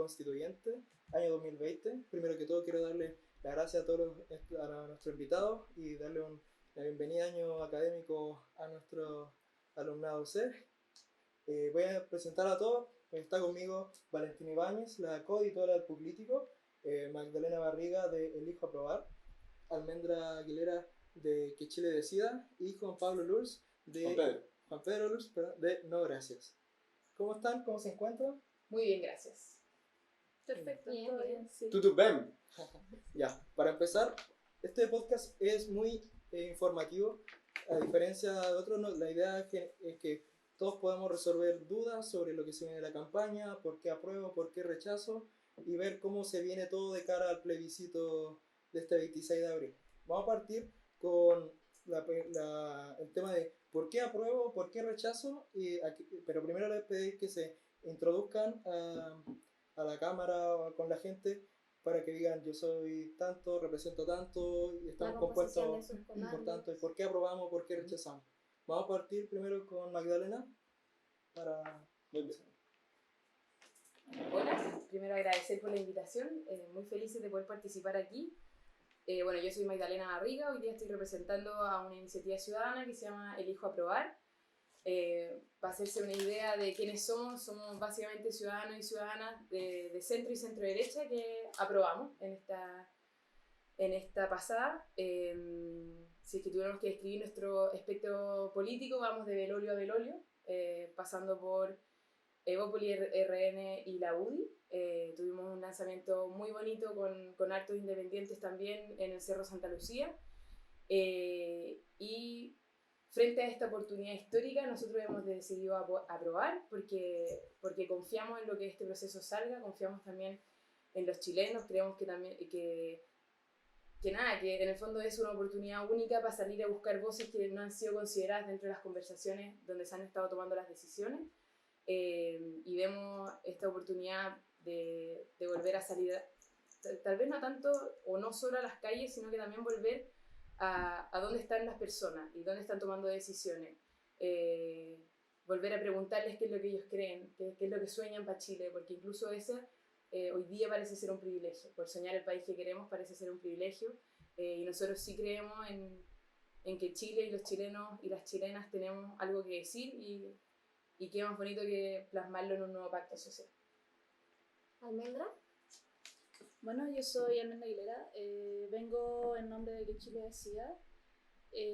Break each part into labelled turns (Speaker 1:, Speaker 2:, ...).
Speaker 1: Constituyente, año 2020. Primero que todo quiero darle las gracias a todos a nuestros invitados y darle la bienvenida año académico a nuestro alumnado C. Voy a presentar a todos. Está conmigo Valentina Ibáñez, la coeditora del Puclítico, Magdalena Barriga de Elijo Aprobar, Almendra Aguilera de Que Chile Decida y Juan Pablo Lurs de Juan Pedro Lurs, perdón, de No Gracias. ¿Cómo están? ¿Cómo se encuentran?
Speaker 2: Muy bien, gracias.
Speaker 3: Perfecto,
Speaker 2: Bien,
Speaker 3: todo
Speaker 2: bien.
Speaker 3: bien, sí.
Speaker 4: Tutu Bem.
Speaker 1: Ya, para empezar, este podcast es muy informativo. A diferencia de otros, la idea es que todos podamos resolver dudas sobre lo que se viene de la campaña, por qué apruebo, por qué rechazo, y ver cómo se viene todo de cara al plebiscito de este 26 de abril. Vamos a partir con el tema de por qué apruebo, por qué rechazo, pero primero les pedí que se introduzcan a la cámara con la gente para que digan yo soy tanto, represento tanto y estamos compuestos por tanto, y por qué aprobamos, por qué rechazamos. Vamos a partir primero con Magdalena para...
Speaker 2: Hola, primero agradecer por la invitación, muy felices de poder participar aquí. Bueno, yo soy Magdalena Barriga, hoy día estoy representando a una iniciativa ciudadana que se llama Elijo Aprobar. Para hacerse una idea de quiénes somos básicamente ciudadanos y ciudadanas de centro y centro derecha que aprobamos en esta pasada. Si es que tuviéramos que describir nuestro espectro político, vamos de Belolio a Belolio, pasando por Evópoli, RN y la UDI. Tuvimos un lanzamiento muy bonito con hartos independientes también en el Cerro Santa Lucía. Y frente a esta oportunidad histórica, nosotros hemos decidido aprobar porque confiamos en lo que este proceso salga, confiamos también en los chilenos, creemos que en el fondo es una oportunidad única para salir a buscar voces que no han sido consideradas dentro de las conversaciones donde se han estado tomando las decisiones, y vemos esta oportunidad de volver a salir, tal vez no tanto o no solo a las calles, sino que también volver a dónde están las personas y dónde están tomando decisiones. Volver a preguntarles qué es lo que ellos creen, qué es lo que sueñan para Chile, porque incluso hoy día parece ser un privilegio. Por soñar el país que queremos parece ser un privilegio, y nosotros sí creemos en que Chile y los chilenos y las chilenas tenemos algo que decir, y qué más bonito que plasmarlo en un nuevo pacto social.
Speaker 3: ¿Almendra?
Speaker 5: Bueno, yo soy Almendra Aguilera, vengo en nombre de Que Chile Decida,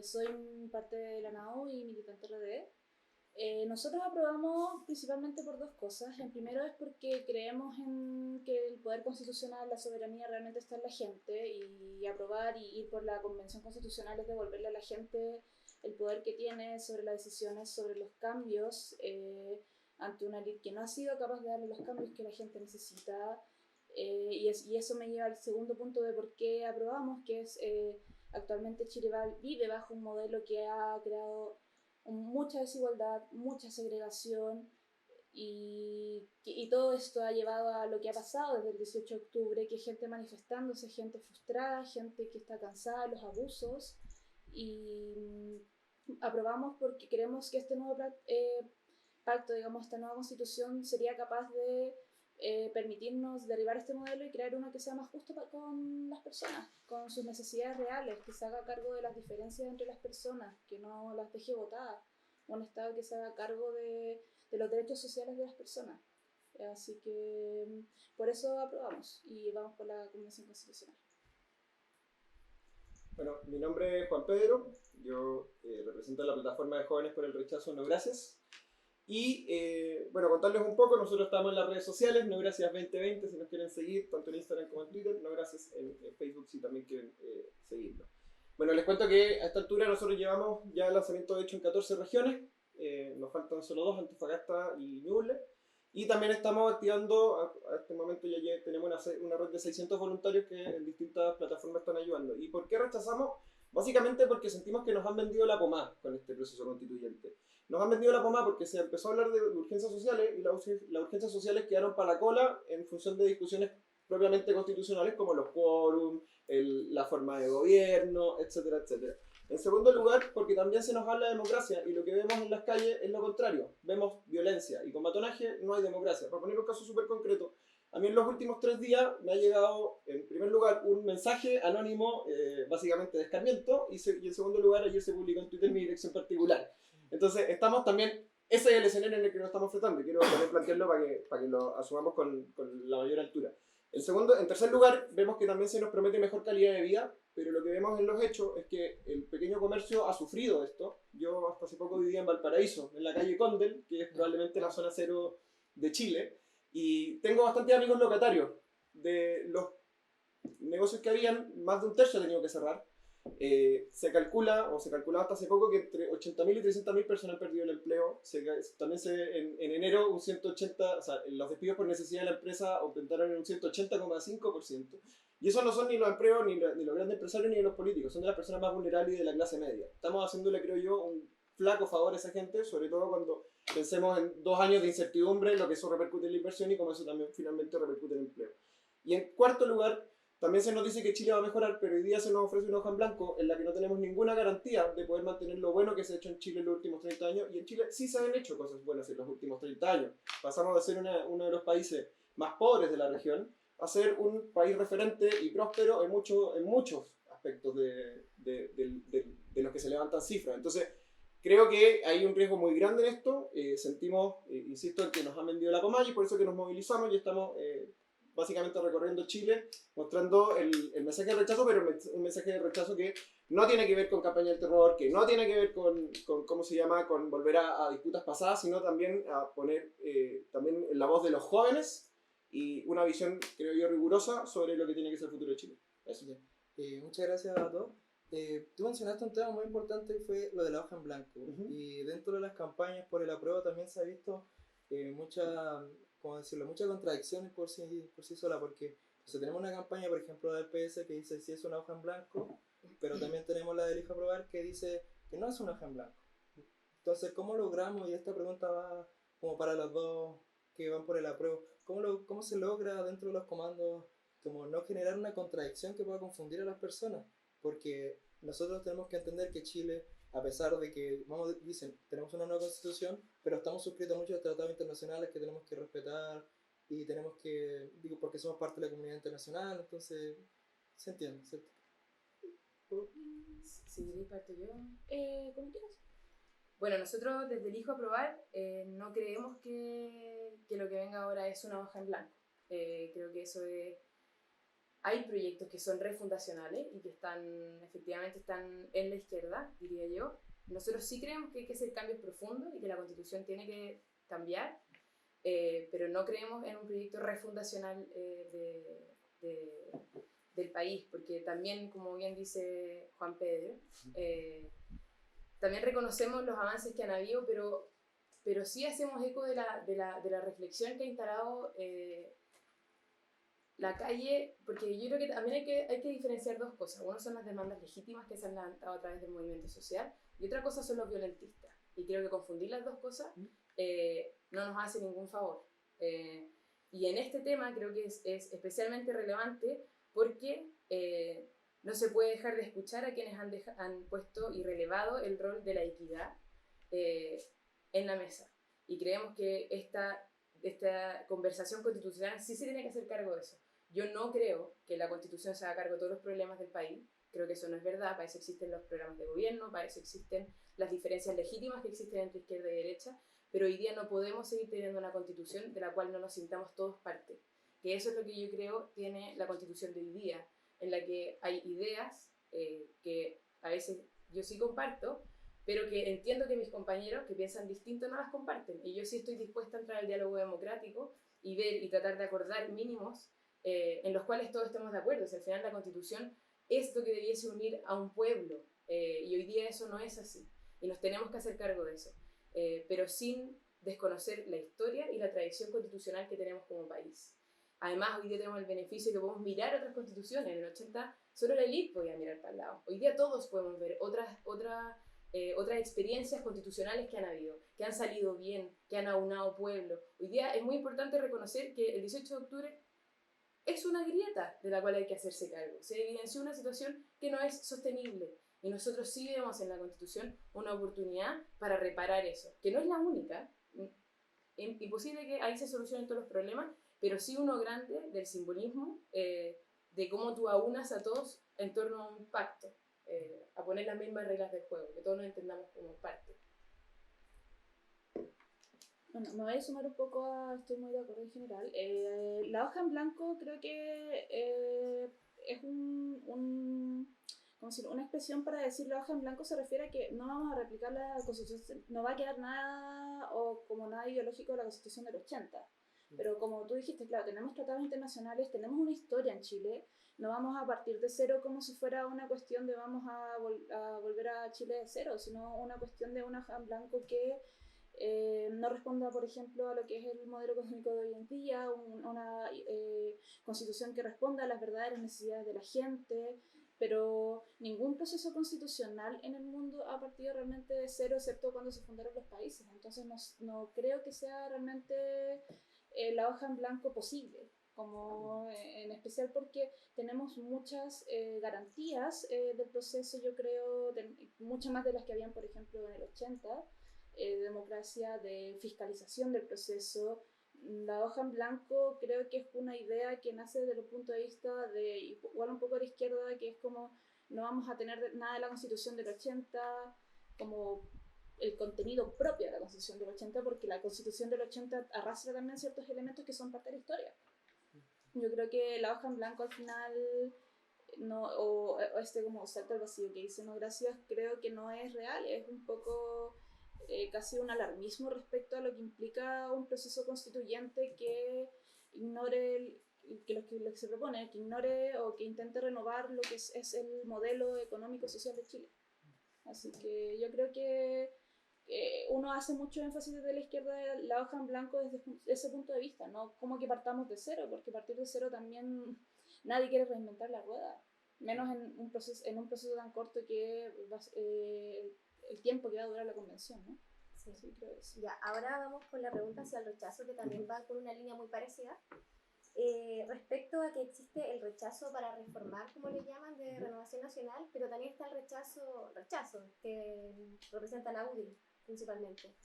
Speaker 5: soy parte de la NAU y militante RD. Nosotros aprobamos principalmente por dos cosas. En primero es porque creemos en que el poder constitucional, la soberanía realmente está en la gente, y aprobar y ir por la convención constitucional es devolverle a la gente el poder que tiene sobre las decisiones, sobre los cambios, ante una élite que no ha sido capaz de darle los cambios que la gente necesita. Y eso me lleva al segundo punto de por qué aprobamos, que es actualmente Chile vive bajo un modelo que ha creado mucha desigualdad, mucha segregación, y todo esto ha llevado a lo que ha pasado desde el 18 de octubre, que hay gente manifestándose, gente frustrada, gente que está cansada de los abusos, y aprobamos porque creemos que este nuevo pacto, digamos, esta nueva constitución sería capaz de permitirnos derribar este modelo y crear uno que sea más justo con las personas, con sus necesidades reales, que se haga cargo de las diferencias entre las personas, que no las deje botadas, un Estado que se haga cargo de los derechos sociales de las personas. Así que por eso aprobamos y vamos por la Convención Constitucional.
Speaker 4: Bueno, mi nombre es Juan Pedro, yo represento la plataforma de jóvenes por el rechazo No Gracias. Y bueno, contarles un poco, nosotros estamos en las redes sociales, No Gracias 2020, si nos quieren seguir, tanto en Instagram como en Twitter, No Gracias en Facebook si también quieren seguirlo. Bueno, les cuento que a esta altura nosotros llevamos ya el lanzamiento hecho en 14 regiones, nos faltan solo 2, Antofagasta y Ñuble, y también estamos activando, a este momento ya tenemos una red de 600 voluntarios que en distintas plataformas están ayudando. ¿Y por qué rechazamos? Básicamente porque sentimos que nos han vendido la pomada con este proceso constituyente. Nos han vendido la pomada porque se empezó a hablar de urgencias sociales y las urgencias sociales quedaron para la cola en función de discusiones propiamente constitucionales como los quórum, la forma de gobierno, etcétera, etcétera. En segundo lugar, porque también se nos habla de democracia y lo que vemos en las calles es lo contrario. Vemos violencia y con matonaje no hay democracia. Para poner un caso súper concreto, a mí en los últimos 3 días me ha llegado, en primer lugar, un mensaje anónimo, básicamente de escarmiento, y en segundo lugar, ayer se publicó en Twitter mi dirección particular. Entonces, estamos también, ese es el escenario en el que nos estamos enfrentando, y quiero también plantearlo para que lo asumamos con la mayor altura. En tercer lugar, vemos que también se nos promete mejor calidad de vida, pero lo que vemos en los hechos es que el pequeño comercio ha sufrido esto. Yo hasta hace poco vivía en Valparaíso, en la calle Condel, que es probablemente la zona cero de Chile, y tengo bastantes amigos locatarios. De los negocios que habían, más de un tercio ha tenido que cerrar. Se calculaba hasta hace poco que entre 80.000 y 300.000 personas han perdido el empleo. También en enero un 180, o sea, los despidos por necesidad de la empresa aumentaron en un 180,5%. Y eso no son ni los empleos, ni los grandes empresarios, ni de los políticos, son de las personas más vulnerables y de la clase media. Estamos haciéndole, creo yo, un flaco favor a esa gente, sobre todo cuando pensemos en 2 años de incertidumbre, lo que eso repercute en la inversión y cómo eso también finalmente repercute en el empleo. Y en cuarto lugar, también se nos dice que Chile va a mejorar, pero hoy día se nos ofrece una hoja en blanco en la que no tenemos ninguna garantía de poder mantener lo bueno que se ha hecho en Chile en los últimos 30 años. Y en Chile sí se han hecho cosas buenas en los últimos 30 años. Pasamos de ser uno de los países más pobres de la región a ser un país referente y próspero en muchos aspectos de los que se levantan cifras. Entonces, creo que hay un riesgo muy grande en esto. Sentimos, insisto, en que nos han vendido la pomada y por eso que nos movilizamos y estamos básicamente recorriendo Chile, mostrando el mensaje de rechazo, pero un mensaje de rechazo que no tiene que ver con campaña del terror, que no tiene que ver con ¿cómo se llama?, con volver a disputas pasadas, sino también a poner también la voz de los jóvenes y una visión, creo yo, rigurosa sobre lo que tiene que ser el futuro de Chile. Eso.
Speaker 1: Muchas gracias a todos. Tú mencionaste un tema muy importante y fue lo de la hoja en blanco. Y dentro de las campañas por el apruebo también se ha visto mucha contradicciones por sí sola, porque tenemos una campaña, por ejemplo, del PS que dice sí es una hoja en blanco, pero también tenemos la del Elijo Aprobar que dice que no es una hoja en blanco. Entonces, ¿cómo logramos, y esta pregunta va como para los dos que van por el apruebo, cómo se logra dentro de los comandos como no generar una contradicción que pueda confundir a las personas? Porque nosotros tenemos que entender que Chile, a pesar de que, dicen, tenemos una nueva constitución, pero estamos suscritos a muchos tratados internacionales que tenemos que respetar y tenemos que, porque somos parte de la comunidad internacional, entonces, se entiende, ¿cierto?
Speaker 2: Si queréis parto yo.
Speaker 5: ¿Cómo quieras?
Speaker 2: Bueno, nosotros desde el Hijo Aprobar no creemos que lo que venga ahora es una hoja en blanco. Creo que eso es... Hay proyectos que son refundacionales y que efectivamente están en la izquierda, diría yo. Nosotros sí creemos que hay que hacer cambios profundos y que la Constitución tiene que cambiar, pero no creemos en un proyecto refundacional del país, porque también, como bien dice Juan Pedro, también reconocemos los avances que han habido, pero sí hacemos eco de la reflexión que ha instalado la calle, porque yo creo que también hay que diferenciar dos cosas. Una son las demandas legítimas que se han levantado a través del movimiento social, y otra cosa son los violentistas. Y creo que confundir las dos cosas no nos hace ningún favor. Y en este tema creo que es especialmente relevante porque no se puede dejar de escuchar a quienes han puesto y relevado el rol de la equidad en la mesa. Y creemos que esta conversación constitucional sí se tiene que hacer cargo de eso. Yo no creo que la Constitución se haga cargo de todos los problemas del país. Creo que eso no es verdad. Para eso existen los programas de gobierno, para eso existen las diferencias legítimas que existen entre izquierda y derecha, pero hoy día no podemos seguir teniendo una Constitución de la cual no nos sintamos todos parte. Que eso es lo que yo creo tiene la Constitución de hoy día, en la que hay ideas que a veces yo sí comparto, pero que entiendo que mis compañeros que piensan distinto no las comparten. Y yo sí estoy dispuesta a entrar al diálogo democrático y ver y tratar de acordar mínimos en los cuales todos estemos de acuerdo. O sea, al final la Constitución es lo que debiese unir a un pueblo, y hoy día eso no es así. Y nos tenemos que hacer cargo de eso, pero sin desconocer la historia y la tradición constitucional que tenemos como país. Además, hoy día tenemos el beneficio de que podemos mirar otras constituciones. En el 80 solo la élite podía mirar para el lado. Hoy día todos podemos ver otras experiencias constitucionales que han habido, que han salido bien, que han aunado pueblos. Hoy día es muy importante reconocer que el 18 de octubre es una grieta de la cual hay que hacerse cargo. Se evidenció una situación que no es sostenible y nosotros sí vemos en la Constitución una oportunidad para reparar eso, que no es la única. Imposible que ahí se solucionen todos los problemas, pero sí uno grande del simbolismo, de cómo tú aunas a todos en torno a un pacto, a poner las mismas reglas del juego, que todos nos entendamos como parte.
Speaker 5: Bueno, me voy a sumar un poco estoy muy de acuerdo en general. La hoja en blanco creo que es ¿cómo decirlo? Una expresión para decir la hoja en blanco se refiere a que no vamos a replicar la Constitución, no va a quedar nada o como nada ideológico de la Constitución del 80. Pero como tú dijiste, claro, tenemos tratados internacionales, tenemos una historia en Chile, no vamos a partir de cero como si fuera una cuestión de vamos a volver a Chile de cero, sino una cuestión de una hoja en blanco que no responda, por ejemplo, a lo que es el modelo económico de hoy en día, una constitución que responda a las verdaderas necesidades de la gente, pero ningún proceso constitucional en el mundo ha partido realmente de cero, excepto cuando se fundaron los países. Entonces no creo que sea realmente la hoja en blanco posible, como en especial porque tenemos muchas garantías del proceso, yo creo, muchas más de las que habían, por ejemplo, en el 80, de democracia, de fiscalización del proceso. La hoja en blanco creo que es una idea que nace desde el punto de vista de, igual un poco de la izquierda, que es como no vamos a tener nada de la Constitución del 80 como el contenido propio de la Constitución del 80, porque la Constitución del 80 arrastra también ciertos elementos que son parte de la historia. Yo creo que la hoja en blanco al final, no, o este como salto al vacío que dice no gracias, creo que no es real, es un poco casi un alarmismo respecto a lo que implica un proceso constituyente que ignore lo que se propone, que ignore o que intente renovar lo que es el modelo económico social de Chile. Así que yo creo que uno hace mucho énfasis desde la izquierda de la hoja en blanco desde ese punto de vista, no como que partamos de cero, porque partir de cero también nadie quiere reinventar la rueda, menos en un proceso tan corto que el tiempo que va a durar la convención, ¿no?
Speaker 3: Sí, creo que sí. Ya, ahora vamos con la pregunta hacia el rechazo, que también va con una línea muy parecida. Respecto a que existe el rechazo para reformar, como le llaman, de Renovación Nacional, pero también está el rechazo que representa la UDI principalmente.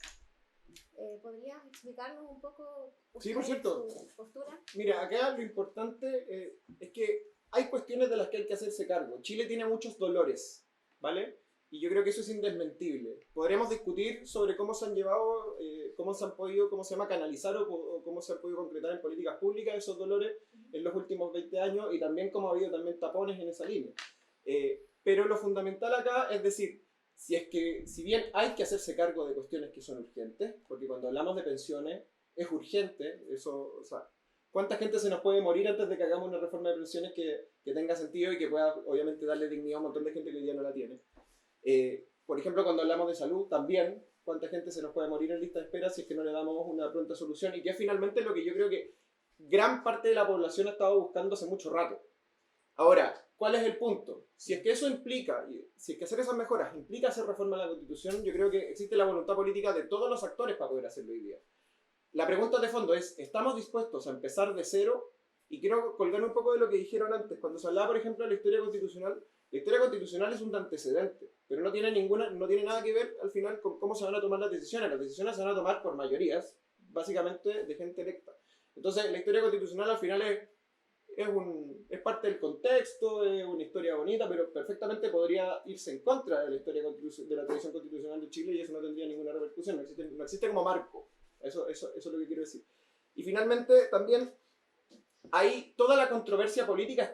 Speaker 3: ¿Podrías explicarnos un poco
Speaker 4: Sí, por cierto.
Speaker 3: su postura?
Speaker 4: Mira, acá lo importante es que hay cuestiones de las que hay que hacerse cargo. Chile tiene muchos dolores, ¿vale? Y yo creo que eso es indesmentible. Podremos discutir sobre cómo se han llevado, cómo se han podido, cómo se llama, canalizar o cómo se han podido concretar en políticas públicas esos dolores en los últimos 20 años y también cómo ha habido también tapones en esa línea. Pero lo fundamental acá es decir, si bien hay que hacerse cargo de cuestiones que son urgentes, porque cuando hablamos de pensiones es urgente, eso, o sea, ¿cuánta gente se nos puede morir antes de que hagamos una reforma de pensiones que tenga sentido y que pueda obviamente darle dignidad a un montón de gente que hoy día no la tiene? Por ejemplo, cuando hablamos de salud, también, ¿cuánta gente se nos puede morir en lista de espera si es que no le damos una pronta solución? Y que es finalmente lo que yo creo que gran parte de la población ha estado buscando hace mucho rato. Ahora, ¿cuál es el punto? Si es que eso implica, si es que hacer esas mejoras implica hacer reforma a la Constitución, yo creo que existe la voluntad política de todos los actores para poder hacerlo hoy día. La pregunta de fondo es, ¿estamos dispuestos a empezar de cero? Y quiero colgar un poco de lo que dijeron antes. Cuando se hablaba, por ejemplo, de la historia constitucional es un antecedente, pero no tiene nada que ver al final con cómo se van a tomar las decisiones. Las decisiones se van a tomar por mayorías, básicamente de gente electa. Entonces, la historia constitucional al final es parte del contexto, es una historia bonita, pero perfectamente podría irse en contra de la historia de la tradición constitucional de Chile y eso no tendría ninguna repercusión, no existe como marco. Eso es lo que quiero decir. Y finalmente, también, ahí toda la controversia política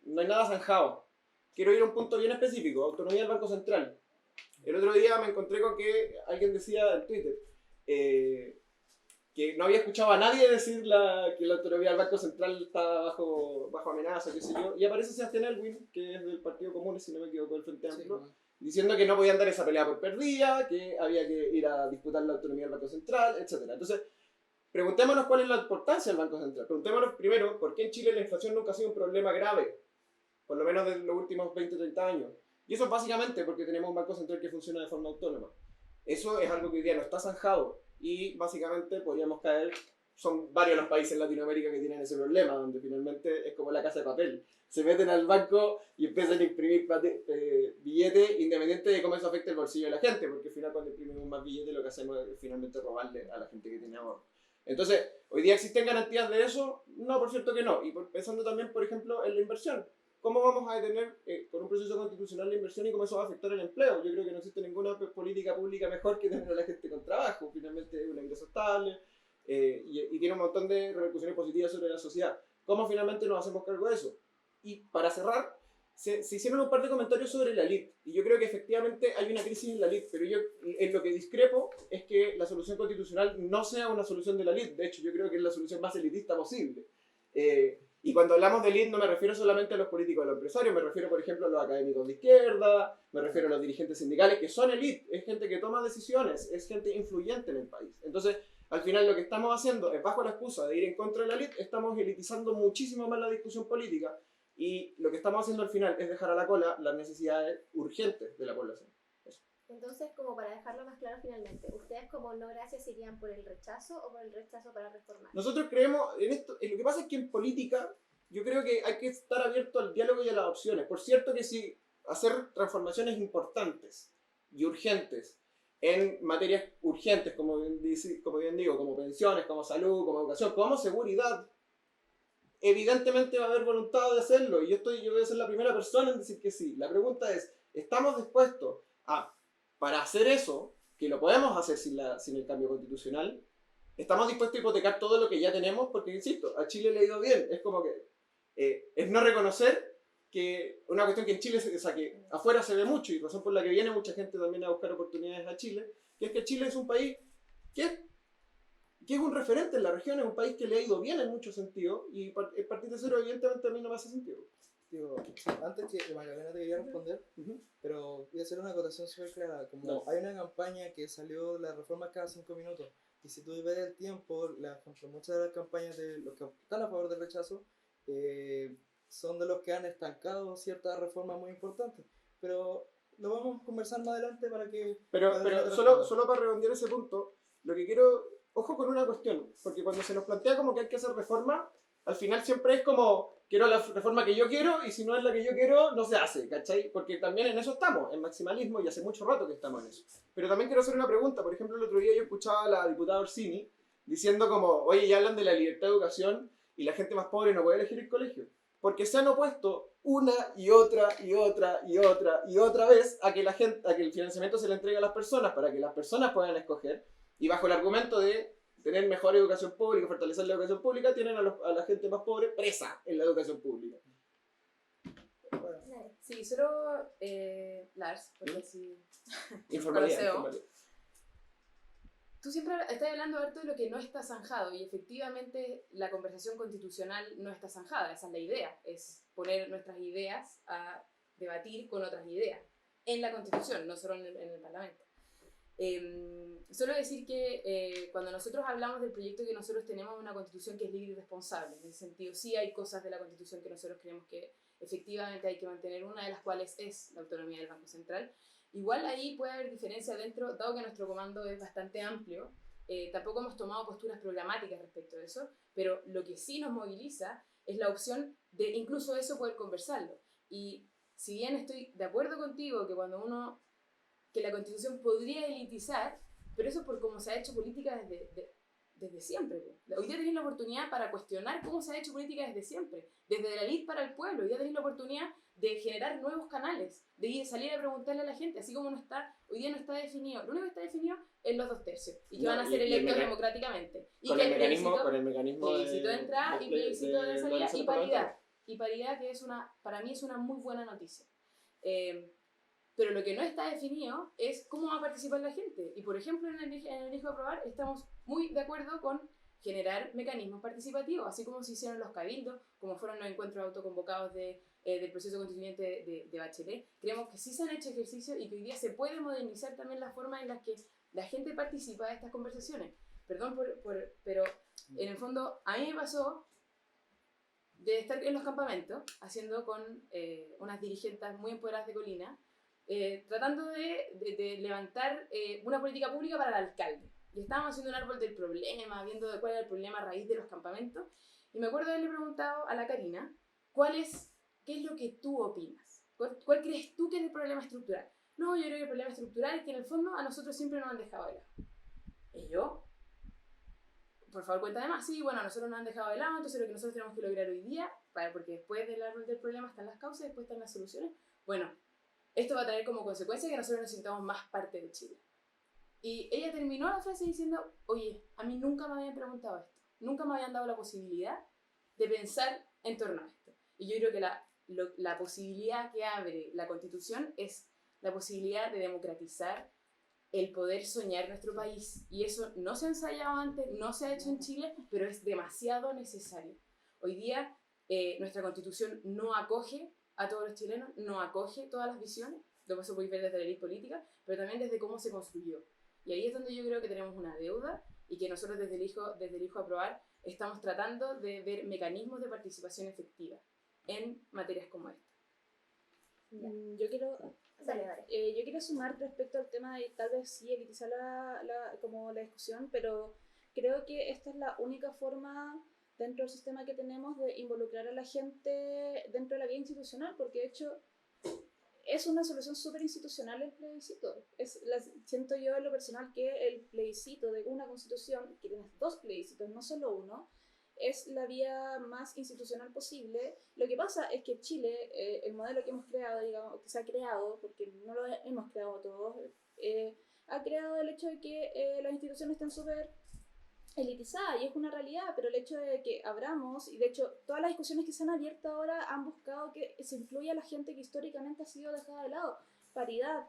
Speaker 4: no hay nada zanjado. Quiero ir a un punto bien específico, autonomía del Banco Central. El otro día me encontré con que alguien decía en Twitter que no había escuchado a nadie decir que la autonomía del Banco Central está bajo amenaza, qué sé yo, y aparece Sebastián Elwin, que es del Partido Común, si no me equivoco, del Frente Amplio, sí, diciendo que no podían dar esa pelea por perdida, que había que ir a disputar la autonomía del Banco Central, etc. Entonces, preguntémonos cuál es la importancia del Banco Central. Preguntémonos primero por qué en Chile la inflación nunca ha sido un problema grave, por lo menos de los últimos 20 o 30 años. Y eso es básicamente porque tenemos un Banco Central que funciona de forma autónoma. Eso es algo que hoy día no está zanjado. Y básicamente podríamos caer, son varios los países en Latinoamérica que tienen ese problema, donde finalmente es como la Casa de Papel. Se meten al banco y empiezan a imprimir billetes independiente de cómo eso afecte el bolsillo de la gente, porque al final cuando imprimimos más billetes lo que hacemos es finalmente robarle a la gente que tiene ahorro. Entonces, ¿hoy día existen garantías de eso? No, por cierto que no. Y pensando también, por ejemplo, en la inversión. ¿Cómo vamos a detener con un proceso constitucional la inversión y cómo eso va a afectar el empleo? Yo creo que no existe ninguna política pública mejor que tener a la gente con trabajo. Finalmente es un ingreso estable y tiene un montón de repercusiones positivas sobre la sociedad. ¿Cómo finalmente nos hacemos cargo de eso? Y para cerrar, se hicieron un par de comentarios sobre la LIT. Y yo creo que efectivamente hay una crisis en la LIT, pero yo en lo que discrepo es que la solución constitucional no sea una solución de la LIT. De hecho, yo creo que es la solución más elitista posible. Y cuando hablamos de elite no me refiero solamente a los políticos o a los empresarios, me refiero, por ejemplo, a los académicos de izquierda, me refiero a los dirigentes sindicales, que son elite, es gente que toma decisiones, es gente influyente en el país. Entonces, al final lo que estamos haciendo es, bajo la excusa de ir en contra de la elite, estamos elitizando muchísimo más la discusión política y lo que estamos haciendo al final es dejar a la cola las necesidades urgentes de la población. Eso.
Speaker 3: Entonces, como para dejarlo más claro finalmente, ¿ustedes como no gracias irían por el rechazo o por el rechazo para reformar?
Speaker 4: Nosotros creemos en esto, lo que pasa es que en política yo creo que hay que estar abierto al diálogo y a las opciones. Por cierto que si hacer transformaciones importantes y urgentes en materias urgentes, como bien digo, como pensiones, como salud, como educación, como seguridad, evidentemente va a haber voluntad de hacerlo y yo voy a ser la primera persona en decir que sí. La pregunta es, ¿estamos dispuestos a, para hacer eso, que lo podemos hacer sin el cambio constitucional, estamos dispuestos a hipotecar todo lo que ya tenemos? Porque, insisto, a Chile le ha ido bien. Es como que es no reconocer que una cuestión que en Chile, o sea, que afuera se ve mucho y razón por la que viene mucha gente también a buscar oportunidades a Chile, que es que Chile es un país que es un referente en la región, es un país que le ha ido bien en muchos sentidos y partir de cero evidentemente a mí no me hace sentido.
Speaker 1: Digo, antes que Magdalena te quería responder, pero voy a hacer una acotación súper clara. Como
Speaker 4: No.
Speaker 1: hay una campaña que salió la reforma cada 5 minutos, y si tú ves el tiempo, muchas de las campañas de los que están a favor del rechazo son de los que han estancado ciertas reformas muy importantes. Pero lo vamos a conversar más adelante para que...
Speaker 4: Pero solo para redondear ese punto, lo que quiero, ojo con una cuestión, porque cuando se nos plantea como que hay que hacer reforma, al final siempre es como, quiero la reforma que yo quiero y si no es la que yo quiero, no se hace, ¿cachai? Porque también en eso estamos, en maximalismo, y hace mucho rato que estamos en eso. Pero también quiero hacer una pregunta. Por ejemplo, el otro día yo escuchaba a la diputada Orsini diciendo como, oye, ya hablan de la libertad de educación y la gente más pobre no puede elegir el colegio. Porque se han opuesto una y otra vez a que el financiamiento se le entregue a las personas para que las personas puedan escoger, y bajo el argumento de tener mejor educación pública, fortalecer la educación pública, tienen a la gente más pobre presa en la educación pública.
Speaker 3: Bueno.
Speaker 2: Sí, solo Lars, porque sí.
Speaker 4: Informalidad.
Speaker 2: Tú siempre estás hablando harto de lo que no está zanjado y efectivamente la conversación constitucional no está zanjada, esa es la idea, es poner nuestras ideas a debatir con otras ideas en la Constitución, no solo en el Parlamento. Solo decir que cuando nosotros hablamos del proyecto que nosotros tenemos, una Constitución que es libre y responsable, en ese sentido sí hay cosas de la Constitución que nosotros creemos que efectivamente hay que mantener, una de las cuales es la autonomía del Banco Central. Igual ahí puede haber diferencia dentro, dado que nuestro comando es bastante amplio, tampoco hemos tomado posturas programáticas respecto a eso, pero lo que sí nos moviliza es la opción de incluso eso poder conversarlo. Y si bien estoy de acuerdo contigo que la Constitución podría elitizar, pero eso es por cómo se ha hecho política desde siempre. Hoy día tenéis la oportunidad para cuestionar cómo se ha hecho política desde siempre, desde la elite para el pueblo. Hoy día tenéis la oportunidad de generar nuevos canales, de salir a preguntarle a la gente, así como hoy día no está definido. Lo único que está definido es los 2 tercios, y que van a ser electos democráticamente. Y
Speaker 4: con
Speaker 2: que
Speaker 4: el mecanismo
Speaker 2: plebiscito de entrada y plebiscito de salida, y
Speaker 4: parlamentaria.
Speaker 2: paridad, que para mí es una muy buena noticia. Pero lo que no está definido es cómo va a participar la gente. Y por ejemplo, en el Elijo Aprobar estamos muy de acuerdo con generar mecanismos participativos, así como se hicieron los cabildos, como fueron los encuentros autoconvocados del proceso constituyente de Bachelet. Creemos que sí se han hecho ejercicios y que hoy día se puede modernizar también la forma en la que la gente participa de estas conversaciones. Perdón, pero en el fondo a mí me pasó de estar en los campamentos haciendo con unas dirigentes muy empoderadas de Colina, tratando de levantar una política pública para el alcalde. Y estábamos haciendo un árbol del problema, viendo cuál era el problema a raíz de los campamentos. Y me acuerdo de haberle preguntado a la Karina, ¿qué es lo que tú opinas? ¿Cuál crees tú que es el problema estructural? No, yo creo que el problema estructural es que en el fondo a nosotros siempre nos han dejado de lado. Y yo, por favor, cuéntame más. Sí, bueno, a nosotros nos han dejado de lado, entonces lo que nosotros tenemos que lograr hoy día, porque después del árbol del problema están las causas y después están las soluciones. Bueno, esto va a tener como consecuencia que nosotros nos sintamos más parte de Chile. Y ella terminó la frase diciendo, oye, a mí nunca me habían preguntado esto, nunca me habían dado la posibilidad de pensar en torno a esto. Y yo creo que la posibilidad que abre la Constitución es la posibilidad de democratizar el poder soñar nuestro país. Y eso no se ha ensayado antes, no se ha hecho en Chile, pero es demasiado necesario. Hoy día nuestra Constitución no acoge a todos los chilenos, no acoge todas las visiones, lo que se puede ver desde la ley política, pero también desde cómo se construyó. Y ahí es donde yo creo que tenemos una deuda y que nosotros desde el Hijo a Probar estamos tratando de ver mecanismos de participación efectiva en materias como esta.
Speaker 5: Yo quiero...
Speaker 3: Dale, dale.
Speaker 5: Yo quiero sumar respecto al tema de tal vez sí elitizar como la discusión, pero creo que esta es la única forma dentro del sistema que tenemos de involucrar a la gente dentro de la vida institucional, porque de hecho es una solución súper institucional el plebiscito. Siento yo en lo personal que el plebiscito de una constitución, que tienes 2 plebiscitos, no solo uno, es la vía más institucional posible. Lo que pasa es que Chile, el modelo que hemos creado, digamos, que se ha creado, porque no lo hemos creado todos, ha creado el hecho de que las instituciones estén súper elitizadas, y es una realidad, pero el hecho de que abramos, y de hecho todas las discusiones que se han abierto ahora han buscado que se incluya a la gente que históricamente ha sido dejada de lado, paridad,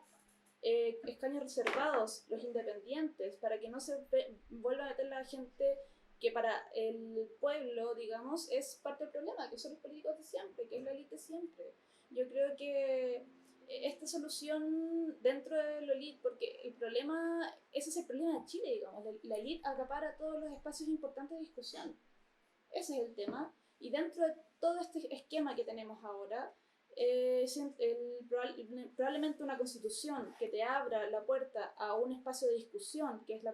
Speaker 5: escaños reservados, los independientes, para que no se vuelva a meter la gente que para el pueblo, digamos, es parte del problema, que son los políticos de siempre, que es la élite siempre. Yo creo que esta solución dentro de la élite, porque ese es el problema de Chile, digamos, la élite acapara todos los espacios importantes de discusión. Ese es el tema. Y dentro de todo este esquema que tenemos ahora, probablemente una constitución que te abra la puerta a un espacio de discusión, que es la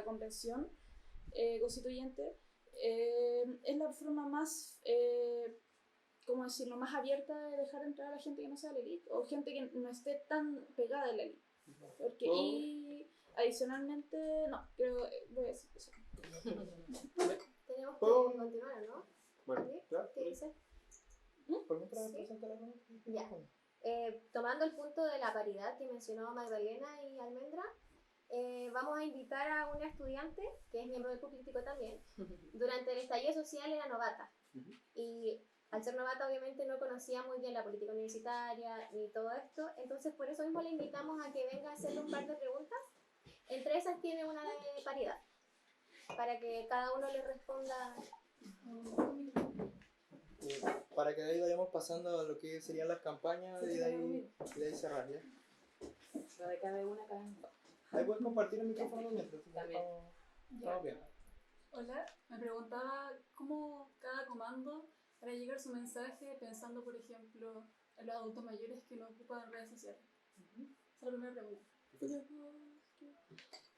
Speaker 5: convención constituyente, es la forma más, ¿cómo decirlo?, más abierta de dejar entrar a la gente que no sea la élite, o gente que no esté tan pegada a la élite. Porque, y adicionalmente, no, creo, voy a decir eso.
Speaker 3: Tenemos que continuar, ¿no?
Speaker 4: Bueno, claro.
Speaker 3: ¿Qué dices?
Speaker 1: ¿Por mientras
Speaker 3: Sí.
Speaker 1: presenta la pregunta?
Speaker 3: Ya. Tomando el punto de la paridad que mencionó Magdalena y Almendra, vamos a invitar a una estudiante, que es miembro del Político también. Durante el estallido social era novata. Y al ser novata obviamente no conocía muy bien la política universitaria ni todo esto. Entonces por eso mismo le invitamos a que venga a hacerle un par de preguntas. Entre esas tiene una de paridad, para que cada uno le responda.
Speaker 1: Para que de ahí vayamos pasando a lo que serían las campañas y de ahí cerrar, ¿ya?
Speaker 2: Lo de cada una, cada uno.
Speaker 1: Ahí pueden compartir el micrófono mientras
Speaker 2: También.
Speaker 1: estamos bien.
Speaker 6: Hola, me preguntaba cómo cada comando para llegar su mensaje pensando, por ejemplo, en los adultos mayores que no ocupan redes sociales. Esa es la primera pregunta.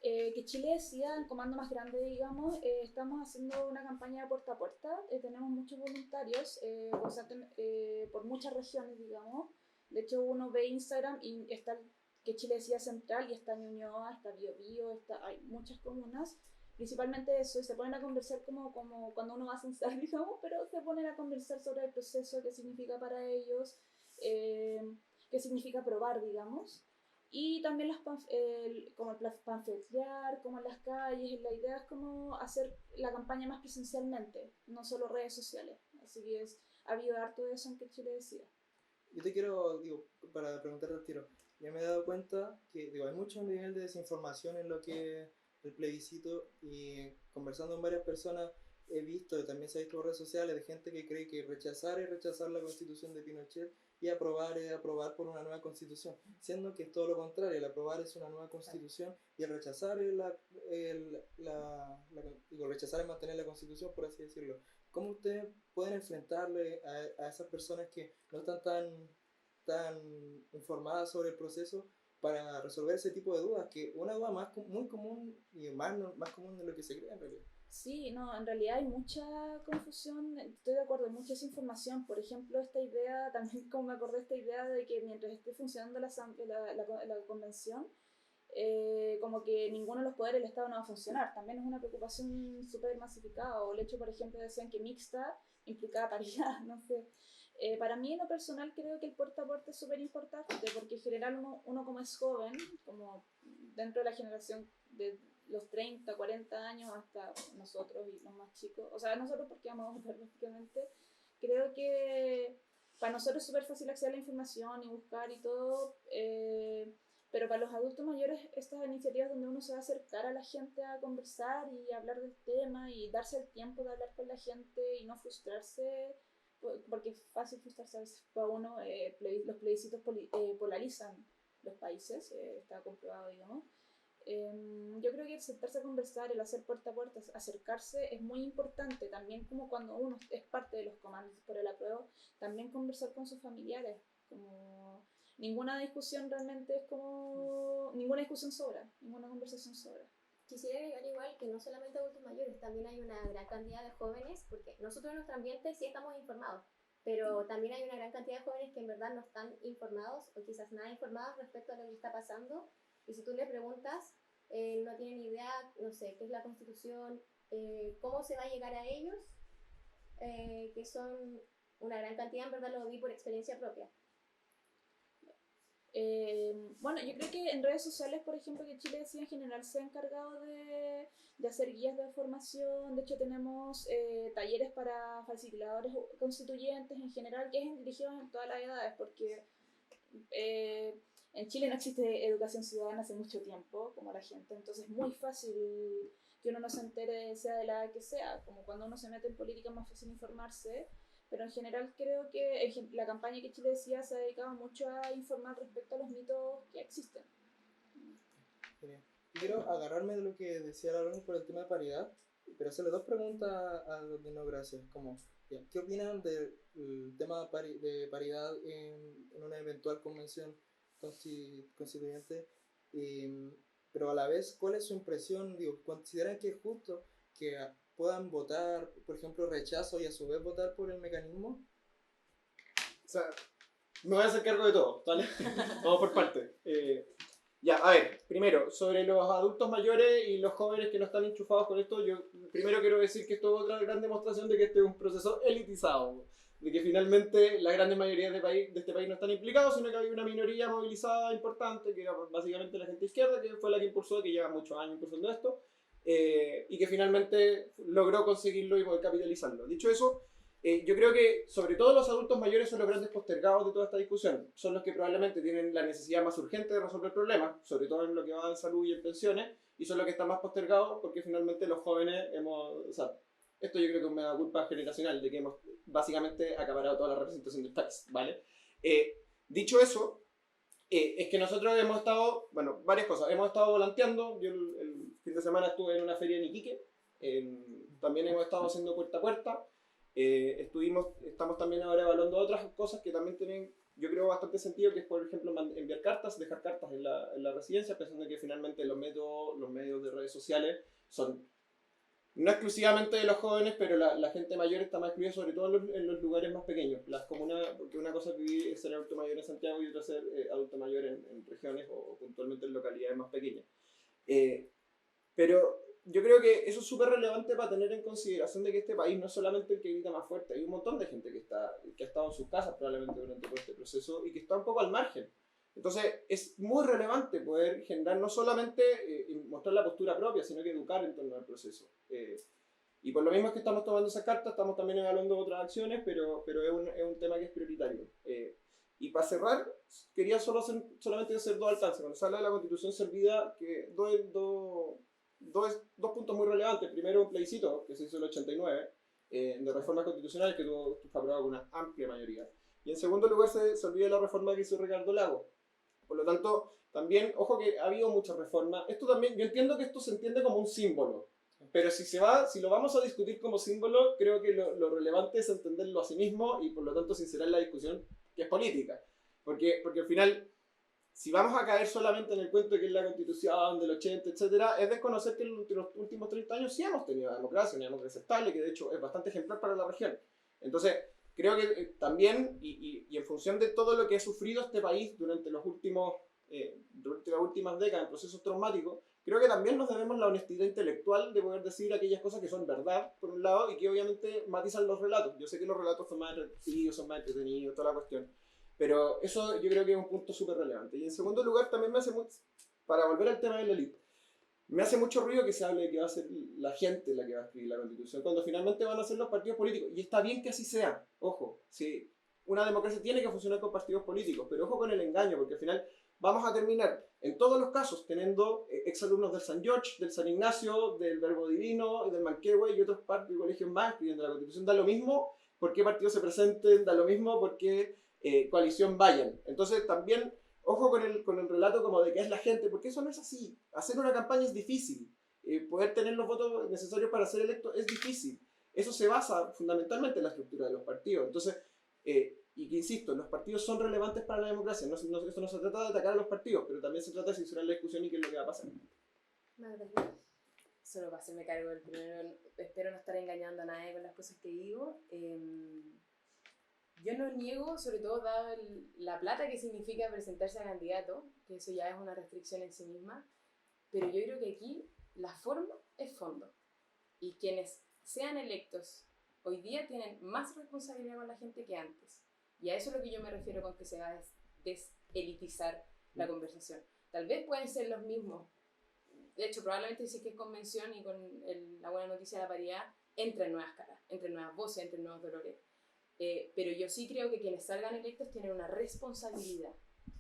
Speaker 5: Que Chile decida el comando más grande, digamos, estamos haciendo una campaña de puerta a puerta, tenemos muchos voluntarios por muchas regiones, digamos. De hecho, uno ve Instagram y está que Chile decida central y está Ñuñoa, está Biobío, hay muchas comunas, principalmente eso, y se ponen a conversar como cuando uno va a censar, digamos, pero se ponen a conversar sobre el proceso, qué significa para ellos, qué significa probar, digamos. Y también como el panfletear, como en las calles, la idea es como hacer la campaña más presencialmente, no solo redes sociales. Así que ha habido harto de eso en que Chile decida.
Speaker 1: Yo te quiero, para preguntarte al tiro, ya me he dado cuenta que hay mucho nivel de desinformación en lo que es el plebiscito, y conversando con varias personas he visto, también se ha visto por redes sociales, de gente que cree que rechazar es rechazar la constitución de Pinochet y aprobar es aprobar por una nueva constitución, siendo que es todo lo contrario, el aprobar es una nueva constitución y el rechazar es rechazar es mantener la constitución, por así decirlo. ¿Cómo ustedes pueden enfrentarle a esas personas que no están tan informadas sobre el proceso para resolver ese tipo de dudas, que una duda muy común y más común de lo que se cree en realidad?
Speaker 5: Sí, no, en realidad hay mucha confusión, estoy de acuerdo, hay mucha desinformación. Por ejemplo, esta idea, también como me acordé esta idea de que mientras esté funcionando la convención, como que ninguno de los poderes del Estado no va a funcionar. También es una preocupación súper masificada. O el hecho, por ejemplo, decían que mixta implicaba paridad, no sé. Para mí, en lo personal, creo que el puerta a puerta es súper importante, porque en general uno como es joven, como dentro de la generación de los 30, 40 años hasta nosotros y los más chicos, o sea, nosotros porque vamos a votar prácticamente, creo que para nosotros es súper fácil acceder a la información y buscar y todo, pero para los adultos mayores estas iniciativas donde uno se va a acercar a la gente a conversar y hablar del tema y darse el tiempo de hablar con la gente y no frustrarse, porque es fácil frustrarse a veces para uno, los plebiscitos polarizan los países, está comprobado, digamos. Yo creo que el sentarse a conversar, el hacer puerta a puerta, acercarse es muy importante, también como cuando uno es parte de los comandos por el apruebo, también conversar con sus familiares, como ninguna discusión realmente es como, ninguna discusión sobra, ninguna conversación sobra.
Speaker 3: Quisiera agregar igual que no solamente adultos mayores, también hay una gran cantidad de jóvenes, porque nosotros en nuestro ambiente sí estamos informados, pero también hay una gran cantidad de jóvenes que en verdad no están informados o quizás nada informados respecto a lo que está pasando, y si tú le preguntas, no tienen idea, no sé, qué es la Constitución, cómo se va a llegar a ellos, que son una gran cantidad, en verdad lo vi por experiencia propia.
Speaker 5: Bueno, yo creo que en redes sociales, por ejemplo, que Chile Decide en general se ha encargado de hacer guías de formación. De hecho, tenemos talleres para facilitadores constituyentes en general, que es dirigido en todas las edades, porque en Chile no existe educación ciudadana hace mucho tiempo, como la gente, entonces es muy fácil que uno no se entere, sea de la edad que sea, como cuando uno se mete en política es más fácil informarse. Pero en general creo que la campaña que Chile Decía se ha dedicado mucho a informar respecto a los mitos que existen.
Speaker 1: Genial. Quiero agarrarme de lo que decía Aaron por el tema de paridad, pero hacerle dos preguntas a los de No Gracias. Como, ¿qué opinan del tema de paridad en una eventual convención constituyente? Pero a la vez, ¿cuál es su impresión? Digo, ¿consideran que es justo que puedan votar, por ejemplo, rechazo y a su vez votar por el mecanismo?
Speaker 4: O sea, me voy a hacer cargo de todo, ¿vale? Vamos por partes. Ya, a ver, primero, sobre los adultos mayores y los jóvenes que no están enchufados con esto, yo primero quiero decir que esto es otra gran demostración de que este es un proceso elitizado, de que finalmente la gran mayoría de este país no están implicados, sino que hay una minoría movilizada importante, que era básicamente la gente izquierda, que fue la que impulsó, que lleva muchos años impulsando esto, y que finalmente logró conseguirlo y poder capitalizarlo. Dicho eso, yo creo que sobre todo los adultos mayores son los grandes postergados de toda esta discusión. Son los que probablemente tienen la necesidad más urgente de resolver problemas, sobre todo en lo que va en salud y en pensiones, y son los que están más postergados porque finalmente los jóvenes hemos... O sea, esto yo creo que es una culpa generacional de que hemos básicamente acaparado toda la representación del país, ¿vale? Dicho eso, es que nosotros hemos estado, bueno, varias cosas. Hemos estado volanteando. Yo el fin de semana estuve en una feria en Iquique. También hemos estado haciendo puerta a puerta. Estamos también ahora evaluando otras cosas que también tienen, yo creo, bastante sentido, que es, por ejemplo, enviar cartas, dejar cartas en la residencia, pensando que finalmente los medios de redes sociales son no exclusivamente de los jóvenes, pero la gente mayor está más excluida, sobre todo en los lugares más pequeños. Las comunas, porque una cosa que es ser adulto mayor en Santiago y otra ser adulto mayor en regiones o puntualmente en localidades más pequeñas. Pero yo creo que eso es súper relevante para tener en consideración de que este país no es solamente el que grita más fuerte, hay un montón de gente que ha estado en sus casas probablemente durante todo este proceso y que está un poco al margen. Entonces es muy relevante poder generar no solamente mostrar la postura propia, sino que educar en torno al proceso. Y por lo mismo es que estamos tomando esas cartas, estamos también evaluando otras acciones, pero es un tema que es prioritario. Y para cerrar, quería solamente hacer dos alcances. Cuando se habla de la Constitución se olvida que dos puntos muy relevantes. Primero, un plebiscito que se hizo en el 89 de reformas constitucionales que fue aprobado con una amplia mayoría. Y en segundo lugar, se olvida la reforma que hizo Ricardo Lagos. Por lo tanto, también, ojo que ha habido muchas reformas. Esto también, yo entiendo que esto se entiende como un símbolo, pero si lo vamos a discutir como símbolo, creo que lo relevante es entenderlo a sí mismo y por lo tanto sincerar la discusión que es política. Porque al final, si vamos a caer solamente en el cuento de que es la Constitución del 80, etc., es desconocer que en los últimos 30 años sí hemos tenido una democracia estable, que de hecho es bastante ejemplar para la región. Entonces, creo que también, y en función de todo lo que ha sufrido este país durante los últimos durante las últimas décadas en procesos traumáticos, creo que también nos debemos la honestidad intelectual de poder decir aquellas cosas que son verdad, por un lado, y que obviamente matizan los relatos. Yo sé que los relatos son más atractivos, son más entretenidos, toda la cuestión, pero eso yo creo que es un punto súper relevante. Y en segundo lugar, también me hace mucho, para volver al tema de la élite, me hace mucho ruido que se hable de que va a ser la gente la que va a escribir la Constitución, cuando finalmente van a ser los partidos políticos. Y está bien que así sea, ojo, si una democracia tiene que funcionar con partidos políticos, pero ojo con el engaño, porque al final vamos a terminar, en todos los casos, teniendo exalumnos del San George, del San Ignacio, del Verbo Divino, del Manquehue y otros colegios más escribiendo la Constitución. Da lo mismo por qué partidos se presenten, da lo mismo por qué coalición vayan. Entonces también, ojo con el relato como de que es la gente, porque eso no es así. Hacer una campaña es difícil. Poder tener los votos necesarios para ser electo es difícil. Eso se basa fundamentalmente en la estructura de los partidos. Entonces, y que insisto, los partidos son relevantes para la democracia. Esto no se trata de atacar a los partidos, pero también se trata de censurar la discusión y qué es lo que va a pasar.
Speaker 2: Solo para hacerme cargo del primero, espero no estar engañando a nadie con las cosas que digo. Yo no niego, sobre todo dado la plata que significa presentarse a candidato, que eso ya es una restricción en sí misma, pero yo creo que aquí la forma es fondo. Y quienes sean electos hoy día tienen más responsabilidad con la gente que antes. Y a eso es lo que yo me refiero con que se va a deselitizar la conversación. Tal vez pueden ser los mismos. De hecho, probablemente si es que es convención y con la buena noticia de la paridad, entran nuevas caras, entran nuevas voces, entran nuevos dolores. Pero yo sí creo que quienes salgan electos tienen una responsabilidad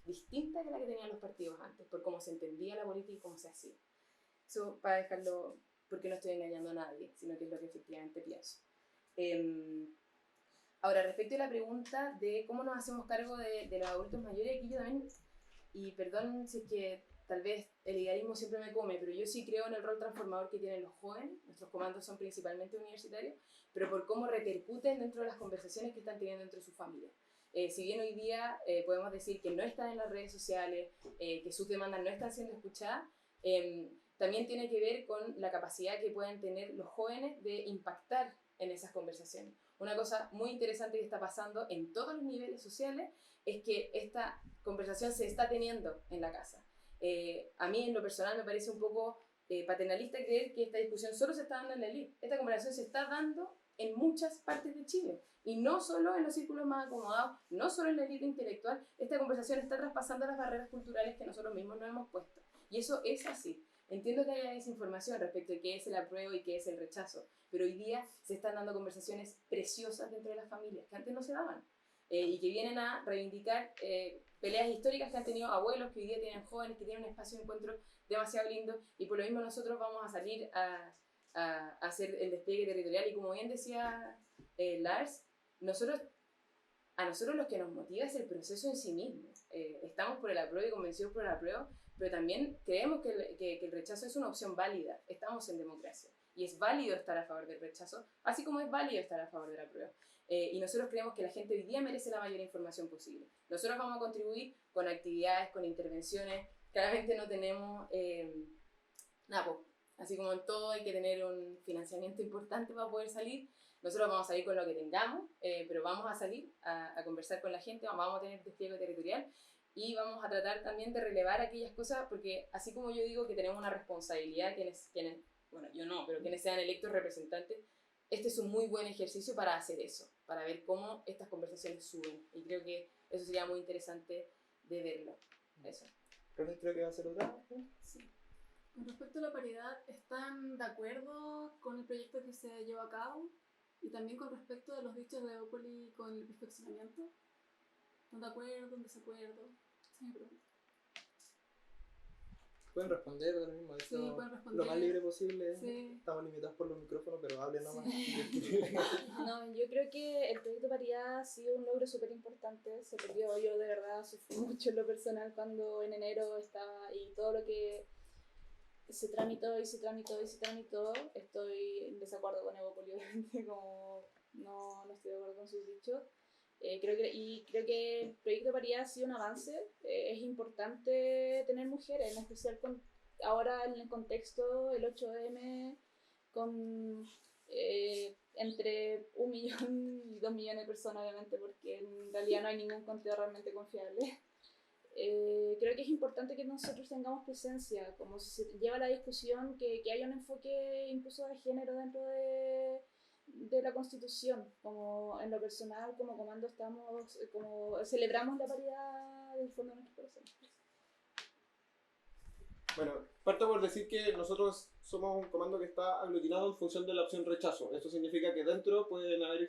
Speaker 2: distinta que la que tenían los partidos antes, por cómo se entendía la política y cómo se hacía. Eso para dejarlo, porque no estoy engañando a nadie, sino que es lo que efectivamente pienso. Ahora, respecto a la pregunta de cómo nos hacemos cargo de los adultos mayores, aquí yo también, y perdón si es que tal vez el idealismo siempre me come, pero yo sí creo en el rol transformador que tienen los jóvenes. Nuestros comandos son principalmente universitarios, pero por cómo repercuten dentro de las conversaciones que están teniendo entre sus familias. Si bien hoy día podemos decir que no están en las redes sociales, que sus demandas no están siendo escuchadas, también tiene que ver con la capacidad que pueden tener los jóvenes de impactar en esas conversaciones. Una cosa muy interesante que está pasando en todos los niveles sociales es que esta conversación se está teniendo en la casa. A mí en lo personal me parece un poco paternalista creer que esta discusión solo se está dando en la élite. Esta conversación se está dando en muchas partes de Chile y no solo en los círculos más acomodados, no solo en la élite intelectual. Esta conversación está traspasando las barreras culturales que nosotros mismos nos hemos puesto y eso es así. Entiendo que haya desinformación respecto de qué es el apruebo y qué es el rechazo, pero hoy día se están dando conversaciones preciosas dentro de las familias que antes no se daban y que vienen a reivindicar peleas históricas que han tenido abuelos, que hoy día tienen jóvenes, que tienen un espacio de encuentro demasiado lindo, y por lo mismo nosotros vamos a salir a hacer el despliegue territorial. Y como bien decía Lars, a nosotros lo que nos motiva es el proceso en sí mismo. Estamos por el apruebo y convencidos por el apruebo, pero también creemos que el rechazo es una opción válida. Estamos en democracia y es válido estar a favor del rechazo, así como es válido estar a favor del apruebo. Y nosotros creemos que la gente hoy día merece la mayor información posible. Nosotros vamos a contribuir con actividades, con intervenciones. Claramente no tenemos nada, así como en todo hay que tener un financiamiento importante para poder salir. Nosotros vamos a salir con lo que tengamos, pero vamos a salir a conversar con la gente, vamos a tener despliegue territorial y vamos a tratar también de relevar aquellas cosas, porque así como yo digo que tenemos una responsabilidad, quienes bueno, yo no, pero quienes sean electos representantes, este es un muy buen ejercicio para hacer eso, para ver cómo estas conversaciones suben, y creo que eso sería muy interesante de verlo. Eso.
Speaker 1: Creo que va a ser otra.
Speaker 6: Sí. Con respecto a la paridad, ¿están de acuerdo con el proyecto que se lleva a cabo? Y también con respecto a los dichos de Opoli con el perfeccionamiento. ¿Están de acuerdo? ¿En desacuerdo? Esa es mi pregunta.
Speaker 1: Pueden responder de lo mismo,
Speaker 6: Sí, pueden responder.
Speaker 1: lo más libre posible.
Speaker 6: Sí.
Speaker 1: Estamos limitados por los micrófonos, pero hablen nomás.
Speaker 5: Sí. No, yo creo que el proyecto paridad ha sido un logro súper importante. Se perdió, yo de verdad sufrí mucho en lo personal cuando en enero estaba, y todo lo que se tramitó, estoy en desacuerdo con Evo Poli, obviamente, como no estoy de acuerdo con sus dichos. Creo que el proyecto de paridad ha sido un avance. Es importante tener mujeres, en especial ahora en el contexto del 8M, con entre 1 millón y 2 millones de personas, obviamente, porque en realidad no hay ningún conteo realmente confiable. creo que es importante que nosotros tengamos presencia, como si se lleva la discusión, que haya un enfoque incluso de género dentro de la Constitución, como en lo personal, como comando estamos, como celebramos la paridad del fondo de nuestro corazón.
Speaker 4: Bueno, parto por decir que nosotros somos un comando que está aglutinado en función de la opción rechazo. Esto significa que dentro pueden haber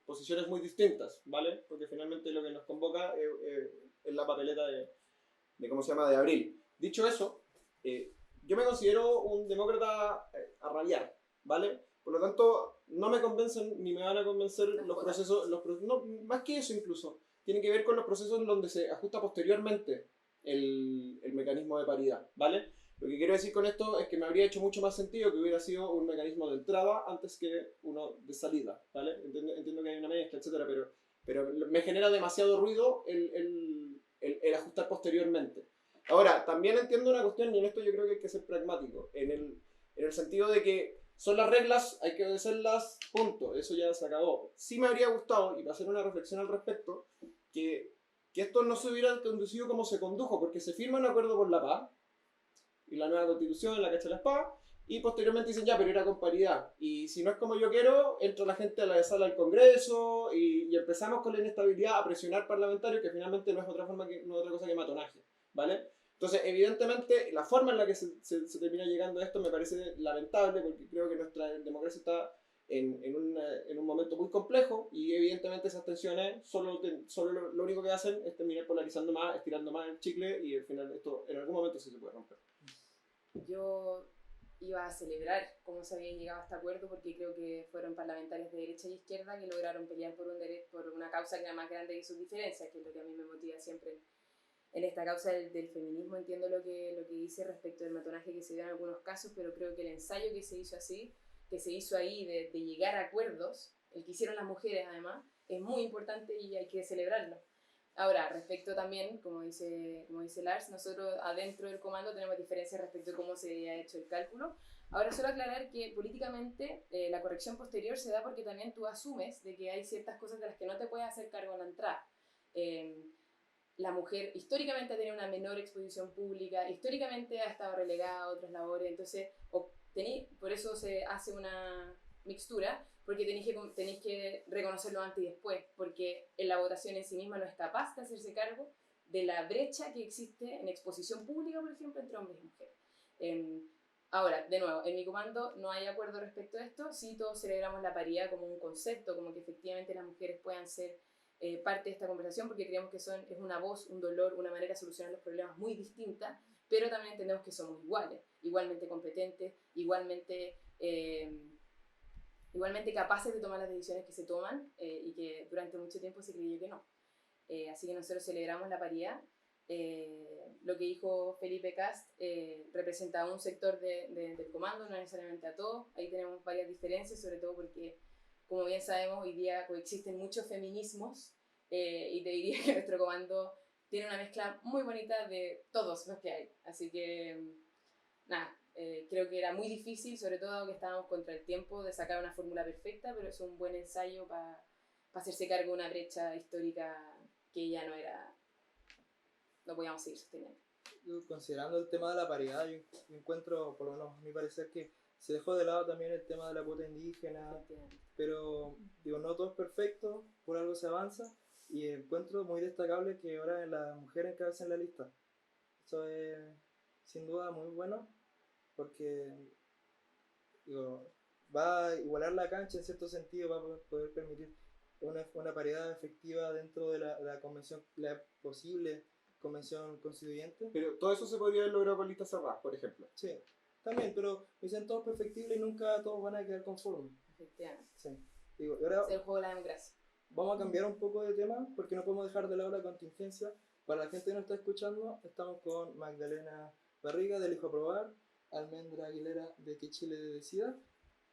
Speaker 4: posiciones muy distintas, ¿vale? Porque finalmente lo que nos convoca es la papeleta de ¿cómo se llama?, de abril. Dicho eso, yo me considero un demócrata a rabiar, ¿vale? Por lo tanto, no me convencen ni me van a convencer los procesos, no, más que eso incluso, tiene que ver con los procesos en donde se ajusta posteriormente el mecanismo de paridad, ¿vale? Lo que quiero decir con esto es que me habría hecho mucho más sentido que hubiera sido un mecanismo de entrada antes que uno de salida, ¿vale? Entiendo que hay una mezcla, etcétera, pero me genera demasiado ruido el ajustar posteriormente. Ahora, también entiendo una cuestión, y en esto yo creo que hay que ser pragmático, en el sentido de que son las reglas, hay que obedecerlas, punto, eso ya se acabó. Sí me habría gustado, y para hacer una reflexión al respecto, que esto no se hubiera conducido como se condujo, porque se firma un acuerdo por la paz, y la nueva constitución, la cacha de la espada, y posteriormente dicen ya, pero era con paridad. Y si no es como yo quiero, entra la gente a la sala del Congreso, y empezamos con la inestabilidad a presionar parlamentarios, que finalmente no es otra cosa que matonaje, ¿vale? Entonces, evidentemente, la forma en la que se termina llegando a esto me parece lamentable, porque creo que nuestra democracia está en un momento muy complejo, y evidentemente esas tensiones solo lo único que hacen es terminar polarizando más, estirando más el chicle, y al final esto en algún momento sí se puede romper.
Speaker 2: Yo iba a celebrar cómo se había llegado a este acuerdo, porque creo que fueron parlamentarios de derecha y izquierda que lograron pelear por una causa que era más grande que sus diferencias, que es lo que a mí me motiva siempre en esta causa del feminismo. Entiendo lo que dice respecto del matonaje que se dio en algunos casos, pero creo que el ensayo que se hizo ahí de llegar a acuerdos, el que hicieron las mujeres además, es muy importante y hay que celebrarlo. Ahora, respecto también, como dice Lars, nosotros adentro del comando tenemos diferencias respecto a cómo se ha hecho el cálculo. Ahora, solo aclarar que políticamente la corrección posterior se da porque también tú asumes de que hay ciertas cosas de las que no te puedes hacer cargo en la entrada. La mujer históricamente ha tenido una menor exposición pública, históricamente ha estado relegada a otras labores, entonces por eso se hace una mixtura, porque tenéis que reconocerlo antes y después, porque en la votación en sí misma no es capaz de hacerse cargo de la brecha que existe en exposición pública, por ejemplo, entre hombres y mujeres. Ahora, de nuevo, en mi comando no hay acuerdo respecto a esto, sí todos celebramos la paridad como un concepto, como que efectivamente las mujeres puedan ser parte de esta conversación, porque creemos que es una voz, un dolor, una manera de solucionar los problemas muy distinta, pero también entendemos que somos iguales, igualmente competentes, igualmente capaces de tomar las decisiones que se toman, y que durante mucho tiempo se creyó que no. Así que nosotros celebramos la paridad. Lo que dijo Felipe Cast representa a un sector del comando, no necesariamente a todos. Ahí tenemos varias diferencias, sobre todo porque, como bien sabemos, hoy día coexisten muchos feminismos, y te diría que nuestro comando tiene una mezcla muy bonita de todos los que hay. Así que, nada, creo que era muy difícil, sobre todo que estábamos contra el tiempo, de sacar una fórmula perfecta, pero es un buen ensayo para hacerse cargo de una brecha histórica que ya no podíamos seguir sosteniendo.
Speaker 1: Considerando el tema de la paridad, yo encuentro, por lo menos a mi parecer, que se dejó de lado también el tema de la cuota indígena, pero digo, no todo es perfecto, por algo se avanza, y encuentro muy destacable que ahora las mujeres encabecen la lista. Eso es sin duda muy bueno, porque digo, va a igualar la cancha en cierto sentido, va a poder permitir una paridad efectiva dentro de la convención, la posible convención constituyente.
Speaker 4: Pero todo eso se podría haber logrado con listas cerradas, por ejemplo.
Speaker 1: Sí, también, pero dicen todos perfectibles y nunca todos van a quedar conformes.
Speaker 2: Efectivamente.
Speaker 1: Sí. Digo, y ahora
Speaker 2: es el juego de la democracia.
Speaker 1: vamos a cambiar un poco de tema porque no podemos dejar de lado la contingencia. Para la gente que nos está escuchando, estamos con Magdalena Barriga del Hijo a Probar, Almendra Aguilera de Que Chile Decida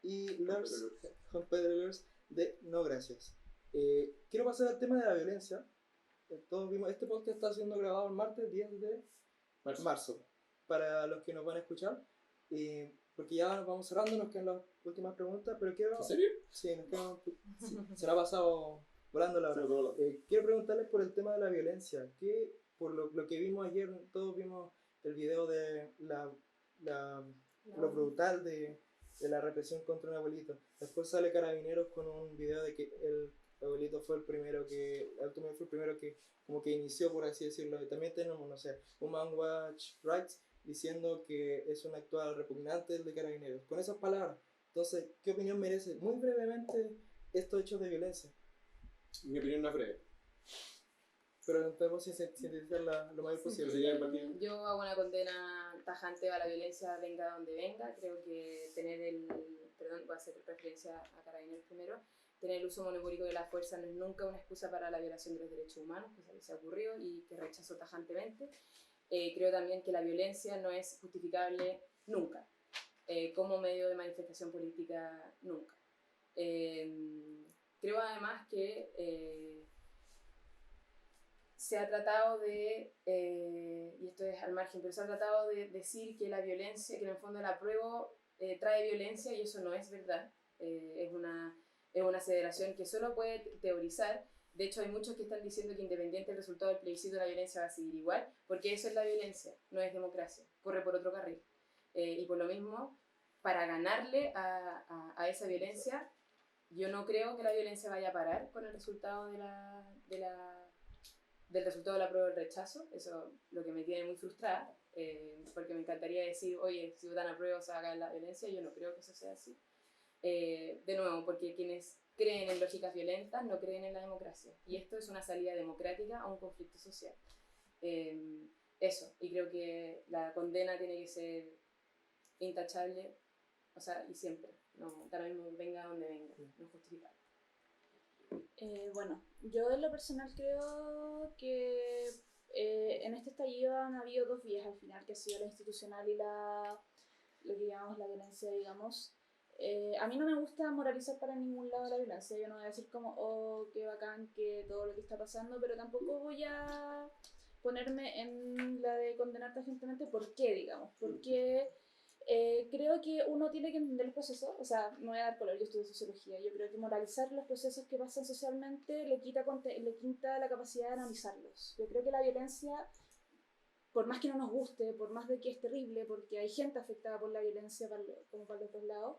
Speaker 1: y Juan Pedro Lers de No Gracias. Quiero pasar al tema de la violencia. Todos vimos, este podcast está siendo grabado el martes 10 de marzo, para los que nos van a escuchar, porque ya nos vamos cerrando, nos quedan las últimas preguntas, pero quiero...
Speaker 4: ¿En serio?
Speaker 1: Sí, nos quedan, se la ha pasado volando la hora. Quiero preguntarles por el tema de la violencia. ¿Qué por lo que vimos ayer, todos vimos el video de lo brutal de la represión contra un abuelito. Después sale Carabineros con un video de que el abuelito fue el primero que como que inició, por así decirlo. Y también tenemos, no sé, Human Watch Rights diciendo que es un actual repugnante el de Carabineros. Con esas palabras. Entonces, ¿qué opinión merece muy brevemente estos hechos de violencia?
Speaker 4: Mi opinión no es breve.
Speaker 1: Pero intentemos sintetizarla lo más posible.
Speaker 2: Yo hago una condena tajante a la violencia, venga donde venga. Creo que voy a hacer referencia a Carabineros primero. Tener el uso monopólico de la fuerza no es nunca una excusa para la violación de los derechos humanos, cosa que se ha ocurrido y que rechazo tajantemente. Creo también que la violencia no es justificable nunca, como medio de manifestación política nunca. Creo además que se ha tratado de, y esto es al margen, pero se ha tratado de decir que la violencia, que en el fondo el apruebo trae violencia, y eso no es verdad. Es una aseveración que solo puede teorizar. De hecho, hay muchos que están diciendo que independiente del resultado del plebiscito, la violencia va a seguir igual, porque eso es la violencia, no es democracia, corre por otro carril. Y por lo mismo, para ganarle a esa violencia, yo no creo que la violencia vaya a parar con el resultado del resultado de la prueba del rechazo. Eso es lo que me tiene muy frustrada, porque me encantaría decir, oye, si votan a prueba se va a caer la violencia. Yo no creo que eso sea así. De nuevo, porque quienes creen en lógicas violentas no creen en la democracia, y esto es una salida democrática a un conflicto social. Eso, y creo que la condena tiene que ser intachable, o sea, y siempre, no, tal vez venga donde venga, no justificar.
Speaker 5: Bueno, yo en lo personal creo que en este estallido han habido dos vías al final, que ha sido la institucional y lo que llamamos la violencia, digamos. A mí no me gusta moralizar para ningún lado la violencia. Yo no voy a decir como, oh, qué bacán que todo lo que está pasando, pero tampoco voy a ponerme en la de condenar tajantemente por qué, digamos. Porque creo que uno tiene que entender el proceso. O sea, no voy a dar color, yo estudio sociología. Yo creo que moralizar los procesos que pasan socialmente le quita la capacidad de analizarlos. Yo creo que la violencia, por más que no nos guste, por más de que es terrible, porque hay gente afectada por la violencia como para los dos lados,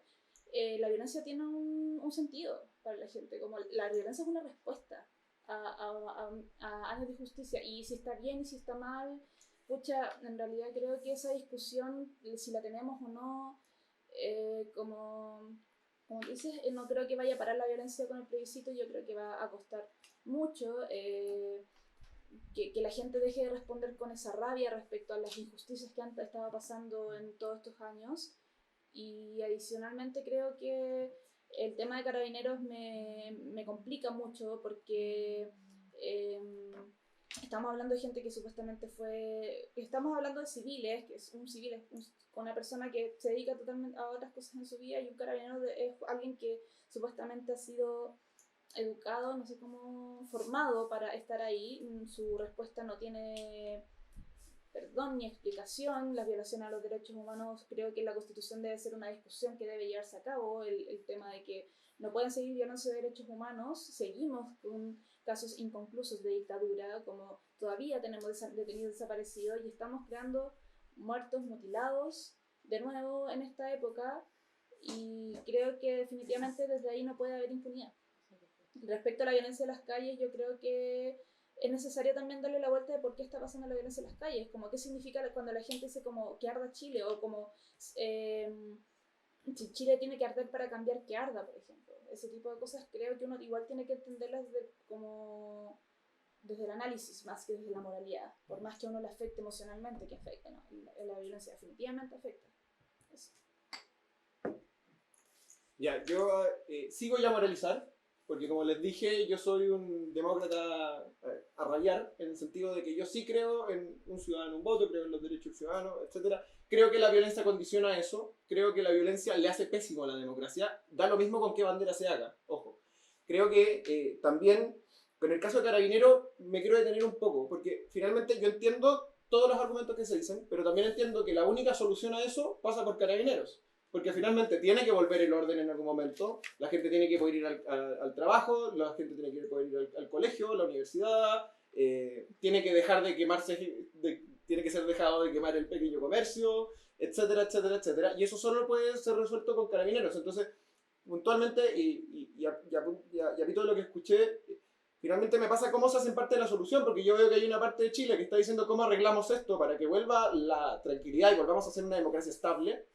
Speaker 5: la violencia tiene un sentido para la gente. Como la violencia es una respuesta a años de injusticia, y si está bien y si está mal, pucha, en realidad creo que esa discusión, si la tenemos o no, como dices, no creo que vaya a parar la violencia con el plebiscito. Yo creo que va a costar mucho que la gente deje de responder con esa rabia respecto a las injusticias que han estado pasando en todos estos años. Y adicionalmente creo que el tema de Carabineros me complica mucho, porque estamos hablando de gente que supuestamente estamos hablando de civiles, que es un civil, es una persona que se dedica totalmente a otras cosas en su vida, y un carabinero es alguien que supuestamente ha sido educado, no sé cómo, formado para estar ahí. Su respuesta no tiene perdón ni explicación. Las violaciones a los derechos humanos, creo que la Constitución debe ser una discusión que debe llevarse a cabo. El tema de que no pueden seguir violándose derechos humanos. Seguimos con casos inconclusos de dictadura, como todavía tenemos detenidos desaparecidos, y estamos creando muertos, mutilados de nuevo en esta época, y creo que definitivamente desde ahí no puede haber impunidad. Respecto a la violencia de las calles, yo creo que es necesario también darle la vuelta de por qué está pasando la violencia en las calles, como qué significa cuando la gente dice como que arda Chile, o como si Chile tiene que arder para cambiar que arda, por ejemplo. Ese tipo de cosas creo que uno igual tiene que entenderlas desde el análisis más que desde la moralidad, por más que a uno le afecte emocionalmente, que afecte, ¿no? La violencia definitivamente afecta. Eso.
Speaker 4: Ya, yo sigo ya a moralizar, porque como les dije, yo soy un demócrata a rayar, en el sentido de que yo sí creo en un ciudadano, un voto, creo en los derechos ciudadanos, etc. Creo que la violencia condiciona eso, creo que la violencia le hace pésimo a la democracia, da lo mismo con qué bandera se haga, ojo. Creo que también, con el caso de Carabineros, me quiero detener un poco, porque finalmente yo entiendo todos los argumentos que se dicen, pero también entiendo que la única solución a eso pasa por Carabineros. Porque finalmente tiene que volver el orden en algún momento, la gente tiene que poder ir al trabajo, la gente tiene que poder ir al colegio, a la universidad, tiene que dejar de quemarse, tiene que ser dejado de quemar el pequeño comercio, etcétera, etcétera, etcétera. Y eso solo puede ser resuelto con carabineros. Entonces, puntualmente, y a todo lo que escuché, finalmente me pasa cómo se hacen parte de la solución, porque yo veo que hay una parte de Chile que está diciendo cómo arreglamos esto para que vuelva la tranquilidad y volvamos a ser una democracia estable.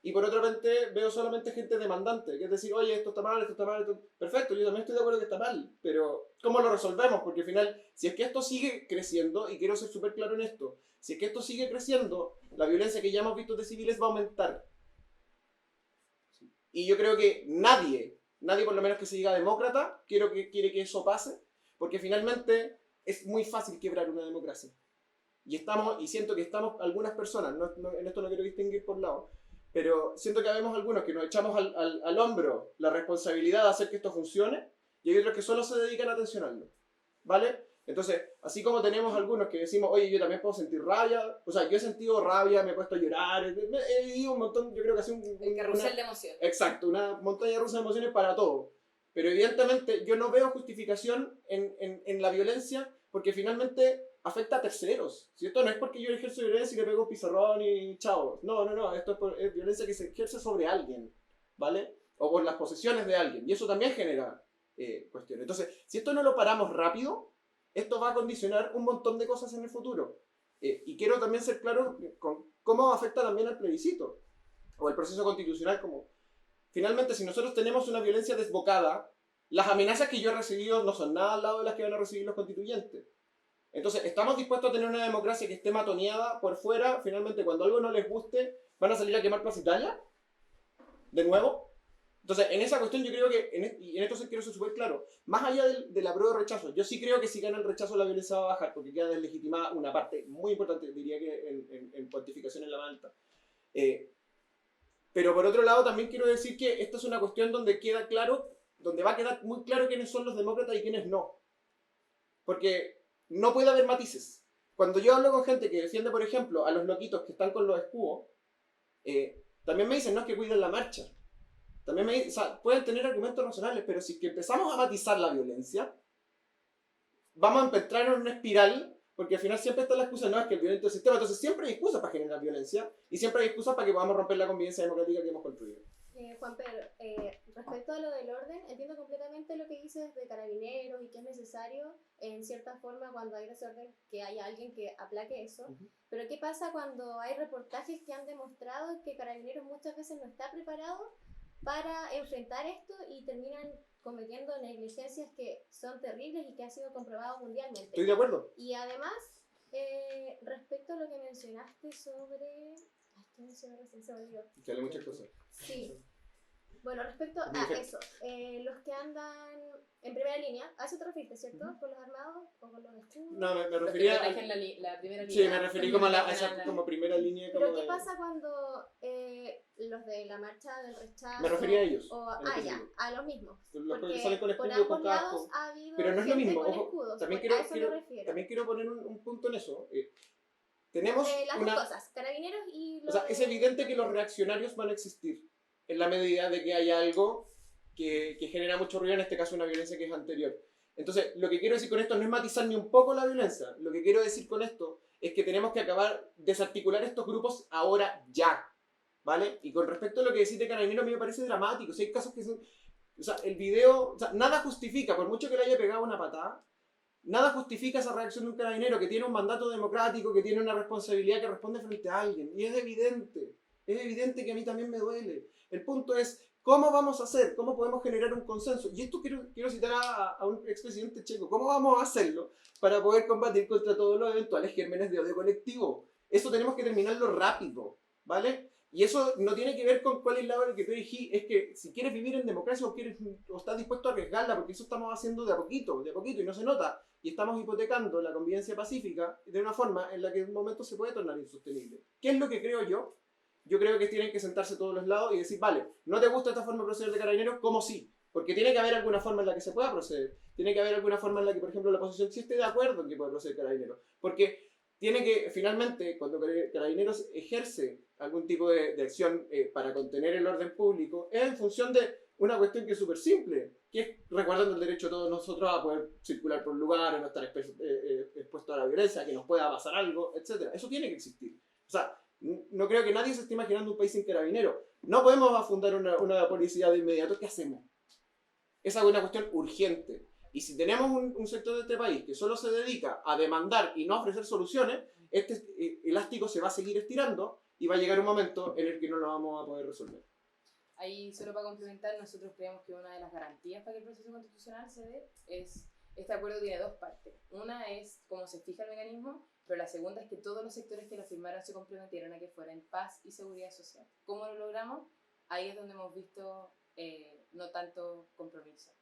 Speaker 4: Y por otra parte veo solamente gente demandante, que es decir, oye, esto está mal, esto está mal, esto... Perfecto, yo también estoy de acuerdo que está mal, pero ¿cómo lo resolvemos? Porque al final, si es que esto sigue creciendo, y quiero ser súper claro en esto, si es que esto sigue creciendo, la violencia que ya hemos visto de civiles va a aumentar. Y yo creo que nadie por lo menos que se diga demócrata, quiere que eso pase, porque finalmente es muy fácil quebrar una democracia. Y siento que estamos algunas personas, en esto no quiero distinguir por lado, pero siento que habemos algunos que nos echamos al hombro la responsabilidad de hacer que esto funcione, y hay otros que solo se dedican a tensionarlo, ¿vale? Entonces, así como tenemos algunos que decimos, oye, yo también puedo sentir rabia, o sea, yo he sentido rabia, me he puesto a llorar, he vivido un montón, yo creo que ha sido
Speaker 2: el carrusel de emociones.
Speaker 4: Exacto, una montaña rusa de emociones para todo. Pero evidentemente yo no veo justificación en la violencia, porque finalmente afecta a terceros. Si esto no es porque yo ejerzo violencia y le pego un pizarrón y chao. No, esto es violencia que se ejerce sobre alguien, ¿vale? O por las posesiones de alguien. Y eso también genera cuestiones. Entonces, si esto no lo paramos rápido, esto va a condicionar un montón de cosas en el futuro. Y quiero también ser claro con cómo afecta también al plebiscito o el proceso constitucional. Como finalmente, si nosotros tenemos una violencia desbocada, las amenazas que yo he recibido no son nada al lado de las que van a recibir los constituyentes. Entonces, ¿estamos dispuestos a tener una democracia que esté matoneada por fuera? Finalmente, cuando algo no les guste, ¿van a salir a quemar Plaza Italia? ¿De nuevo? Entonces, en esa cuestión yo creo que, y en esto sí quiero ser súper claro, más allá del apruebo o rechazo, yo sí creo que si gana el rechazo la violencia va a bajar, porque queda deslegitimada una parte muy importante, diría que en cuantificación en la alta. Pero por otro lado también quiero decir que esta es una cuestión donde queda claro, donde va a quedar muy claro quiénes son los demócratas y quiénes no. Porque no puede haber matices. Cuando yo hablo con gente que defiende, por ejemplo, a los loquitos que están con los escudos, también me dicen, no, es que cuiden la marcha. También o sea, pueden tener argumentos racionales, pero si que empezamos a matizar la violencia, vamos a entrar en una espiral, porque al final siempre está la excusa, no, es que el violento es el sistema, entonces siempre hay excusas para generar violencia, y siempre hay excusas para que podamos romper la convivencia democrática que hemos construido.
Speaker 3: Juan Pedro, respecto a lo del orden, entiendo completamente lo que dices de carabineros y que es necesario en cierta forma cuando hay desorden que haya alguien que aplaque eso, pero ¿qué pasa cuando hay reportajes que han demostrado que carabineros muchas veces no está preparado para enfrentar esto y terminan cometiendo negligencias que son terribles y que ha sido comprobado mundialmente?
Speaker 4: Estoy de acuerdo.
Speaker 3: Y además, respecto a lo que mencionaste sobre... ¿qué mencioné recién? Se me olvidó.
Speaker 4: Que hable muchas cosas.
Speaker 3: Sí. Bueno, respecto a eso, los que andan en primera línea, ¿a eso te refieres, cierto? ¿Con los armados o con los escudos?
Speaker 4: No, me
Speaker 2: Los que
Speaker 4: refería
Speaker 2: protegen la primera línea.
Speaker 4: Sí, me referí como a esa como primera línea.
Speaker 3: ¿Pero
Speaker 4: como
Speaker 3: qué
Speaker 4: de...
Speaker 3: pasa cuando los de la marcha del rechazo...
Speaker 4: Me refería a ellos.
Speaker 3: A los mismos.
Speaker 4: Los que
Speaker 3: Porque
Speaker 4: salen con
Speaker 3: por
Speaker 4: escudo, con
Speaker 3: ambos lados
Speaker 4: casco.
Speaker 3: ha habido
Speaker 4: Pero no es lo
Speaker 3: gente
Speaker 4: mismo,
Speaker 3: con
Speaker 4: ojo,
Speaker 3: escudos.
Speaker 4: también
Speaker 3: A eso me refiero.
Speaker 4: también quiero poner un punto en eso. Tenemos
Speaker 3: Las
Speaker 4: una...
Speaker 3: dos cosas, carabineros y...
Speaker 4: O sea, es evidente que los reaccionarios van a existir en la medida de que haya algo que genera mucho ruido, en este caso una violencia que es anterior. Entonces, lo que quiero decir con esto no es matizar ni un poco la violencia. Lo que quiero decir con esto es que tenemos que acabar desarticular estos grupos ahora ya, ¿vale? Y con respecto a lo que decís de Carabineros, a mí me parece dramático. O sea, hay casos que son... O sea, el video... O sea, nada justifica, por mucho que le haya pegado una patada, nada justifica esa reacción de un carabinero que tiene un mandato democrático, que tiene una responsabilidad que responde frente a alguien. Y es evidente que a mí también me duele. El punto es, ¿cómo vamos a hacer? ¿Cómo podemos generar un consenso? Y esto quiero citar a un expresidente checo. ¿Cómo vamos a hacerlo para poder combatir contra todos los eventuales gérmenes de odio colectivo? Eso tenemos que terminarlo rápido, ¿vale? Y eso no tiene que ver con cuál es la hora que tú elegí, es que si quieres vivir en democracia o estás dispuesto a arriesgarla, porque eso estamos haciendo de a poquito, y no se nota. Y estamos hipotecando la convivencia pacífica de una forma en la que en un momento se puede tornar insostenible. ¿Qué es lo que creo yo? Yo creo que tienen que sentarse todos los lados y decir, vale, ¿no te gusta esta forma de proceder de Carabineros? ¿Cómo sí? Porque tiene que haber alguna forma en la que se pueda proceder. Tiene que haber alguna forma en la que, por ejemplo, la oposición sí esté de acuerdo en que pueda proceder Carabineros. Porque tiene que, finalmente, cuando Carabineros ejerce algún tipo de acción para contener el orden público, es en función de una cuestión que es súper simple, que es resguardando el derecho de todos nosotros a poder circular por lugares, no estar expuestos la violencia, que nos pueda pasar algo, etc. Eso tiene que existir. O sea, no creo que nadie se esté imaginando un país sin carabineros. No podemos fundar una policía de inmediato. ¿Qué hacemos? Esa es una cuestión urgente. Y si tenemos un sector de este país que solo se dedica a demandar y no a ofrecer soluciones, este elástico se va a seguir estirando y va a llegar un momento en el que no lo vamos a poder resolver.
Speaker 2: Ahí, solo para complementar, nosotros creemos que una de las garantías para que el proceso constitucional se dé es, este acuerdo tiene dos partes. Una es cómo se fija el mecanismo, pero la segunda es que todos los sectores que lo firmaron se comprometieron a que fuera en paz y seguridad social. ¿Cómo lo logramos? Ahí es donde hemos visto no tanto compromiso.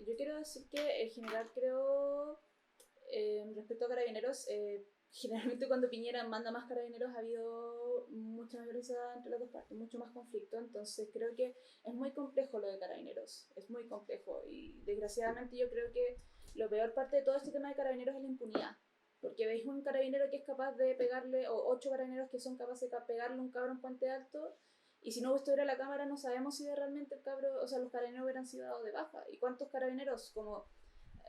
Speaker 5: Yo quiero decir que en general creo, respecto a Carabineros, generalmente cuando Piñera manda más carabineros ha habido mucha más violencia entre las dos partes, mucho más conflicto, entonces creo que es muy complejo lo de Carabineros, es muy complejo y desgraciadamente yo creo que lo peor parte de todo este tema de Carabineros es la impunidad, porque veis un carabinero que es capaz de pegarle, o 8 carabineros que son capaces de pegarle a un cabro en Puente Alto, y si no estuviera la cámara no sabemos si realmente el cabro, o sea, los carabineros hubieran sido dados de baja, y cuántos carabineros, como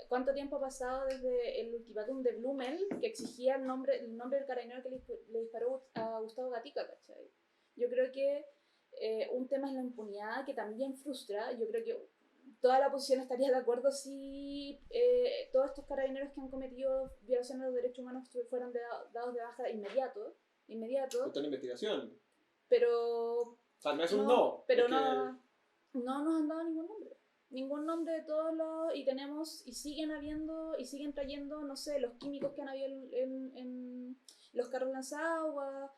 Speaker 5: ¿cuánto tiempo ha pasado desde el ultimátum de Blumel que exigía el nombre del carabinero que le disparó a Gustavo Gatica, ¿cachai? Yo creo que un tema es la impunidad, que también frustra. Yo creo que toda la oposición estaría de acuerdo si todos estos carabineros que han cometido violaciones de los derechos humanos fueran dados de baja inmediato.
Speaker 4: Está en investigación.
Speaker 5: Pero...
Speaker 4: O sea, no es un no.
Speaker 5: Pero
Speaker 4: es
Speaker 5: no nos han dado ningún nombre de todos los, y tenemos, y siguen habiendo, y siguen trayendo, no sé, los químicos que han habido en los carros lanzagua,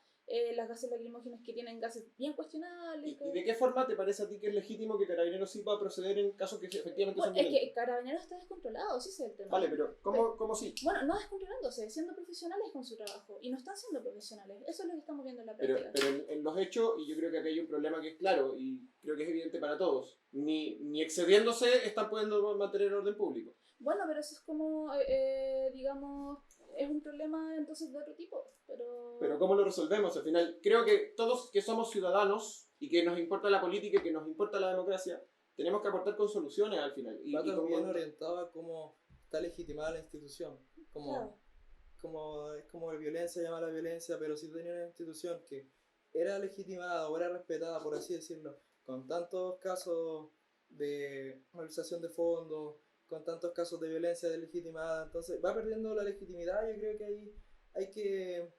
Speaker 5: las gases lacrimógenas que tienen gases bien cuestionables.
Speaker 4: ¿Y de qué forma te parece a ti que es legítimo que Carabineros sí pueda proceder en casos que efectivamente son violentos?
Speaker 5: Es que Carabineros está descontrolado, sí es el tema.
Speaker 4: Vale, pero ¿cómo sí?
Speaker 5: Bueno, no descontrolándose, siendo profesionales con su trabajo, y no están siendo profesionales, eso es lo que estamos viendo en la práctica.
Speaker 4: Pero en los hechos, y yo creo que aquí hay un problema que es claro, y creo que es evidente para todos, ni excediéndose están pudiendo mantener el orden público.
Speaker 5: Bueno, pero eso es como, digamos, es un problema entonces de otro tipo,
Speaker 4: Pero ¿cómo lo resolvemos? Al final, creo que todos que somos ciudadanos y que nos importa la política y que nos importa la democracia, tenemos que aportar con soluciones al final.
Speaker 1: Va también orientado a cómo está legitimada la institución.
Speaker 5: Claro.
Speaker 1: Es como la violencia llama a la violencia, pero si tenía una institución que era legitimada o era respetada, por así decirlo, con tantos casos de malversación de fondos, con tantos casos de violencia deslegitimada, entonces va perdiendo la legitimidad. Yo creo que ahí hay que...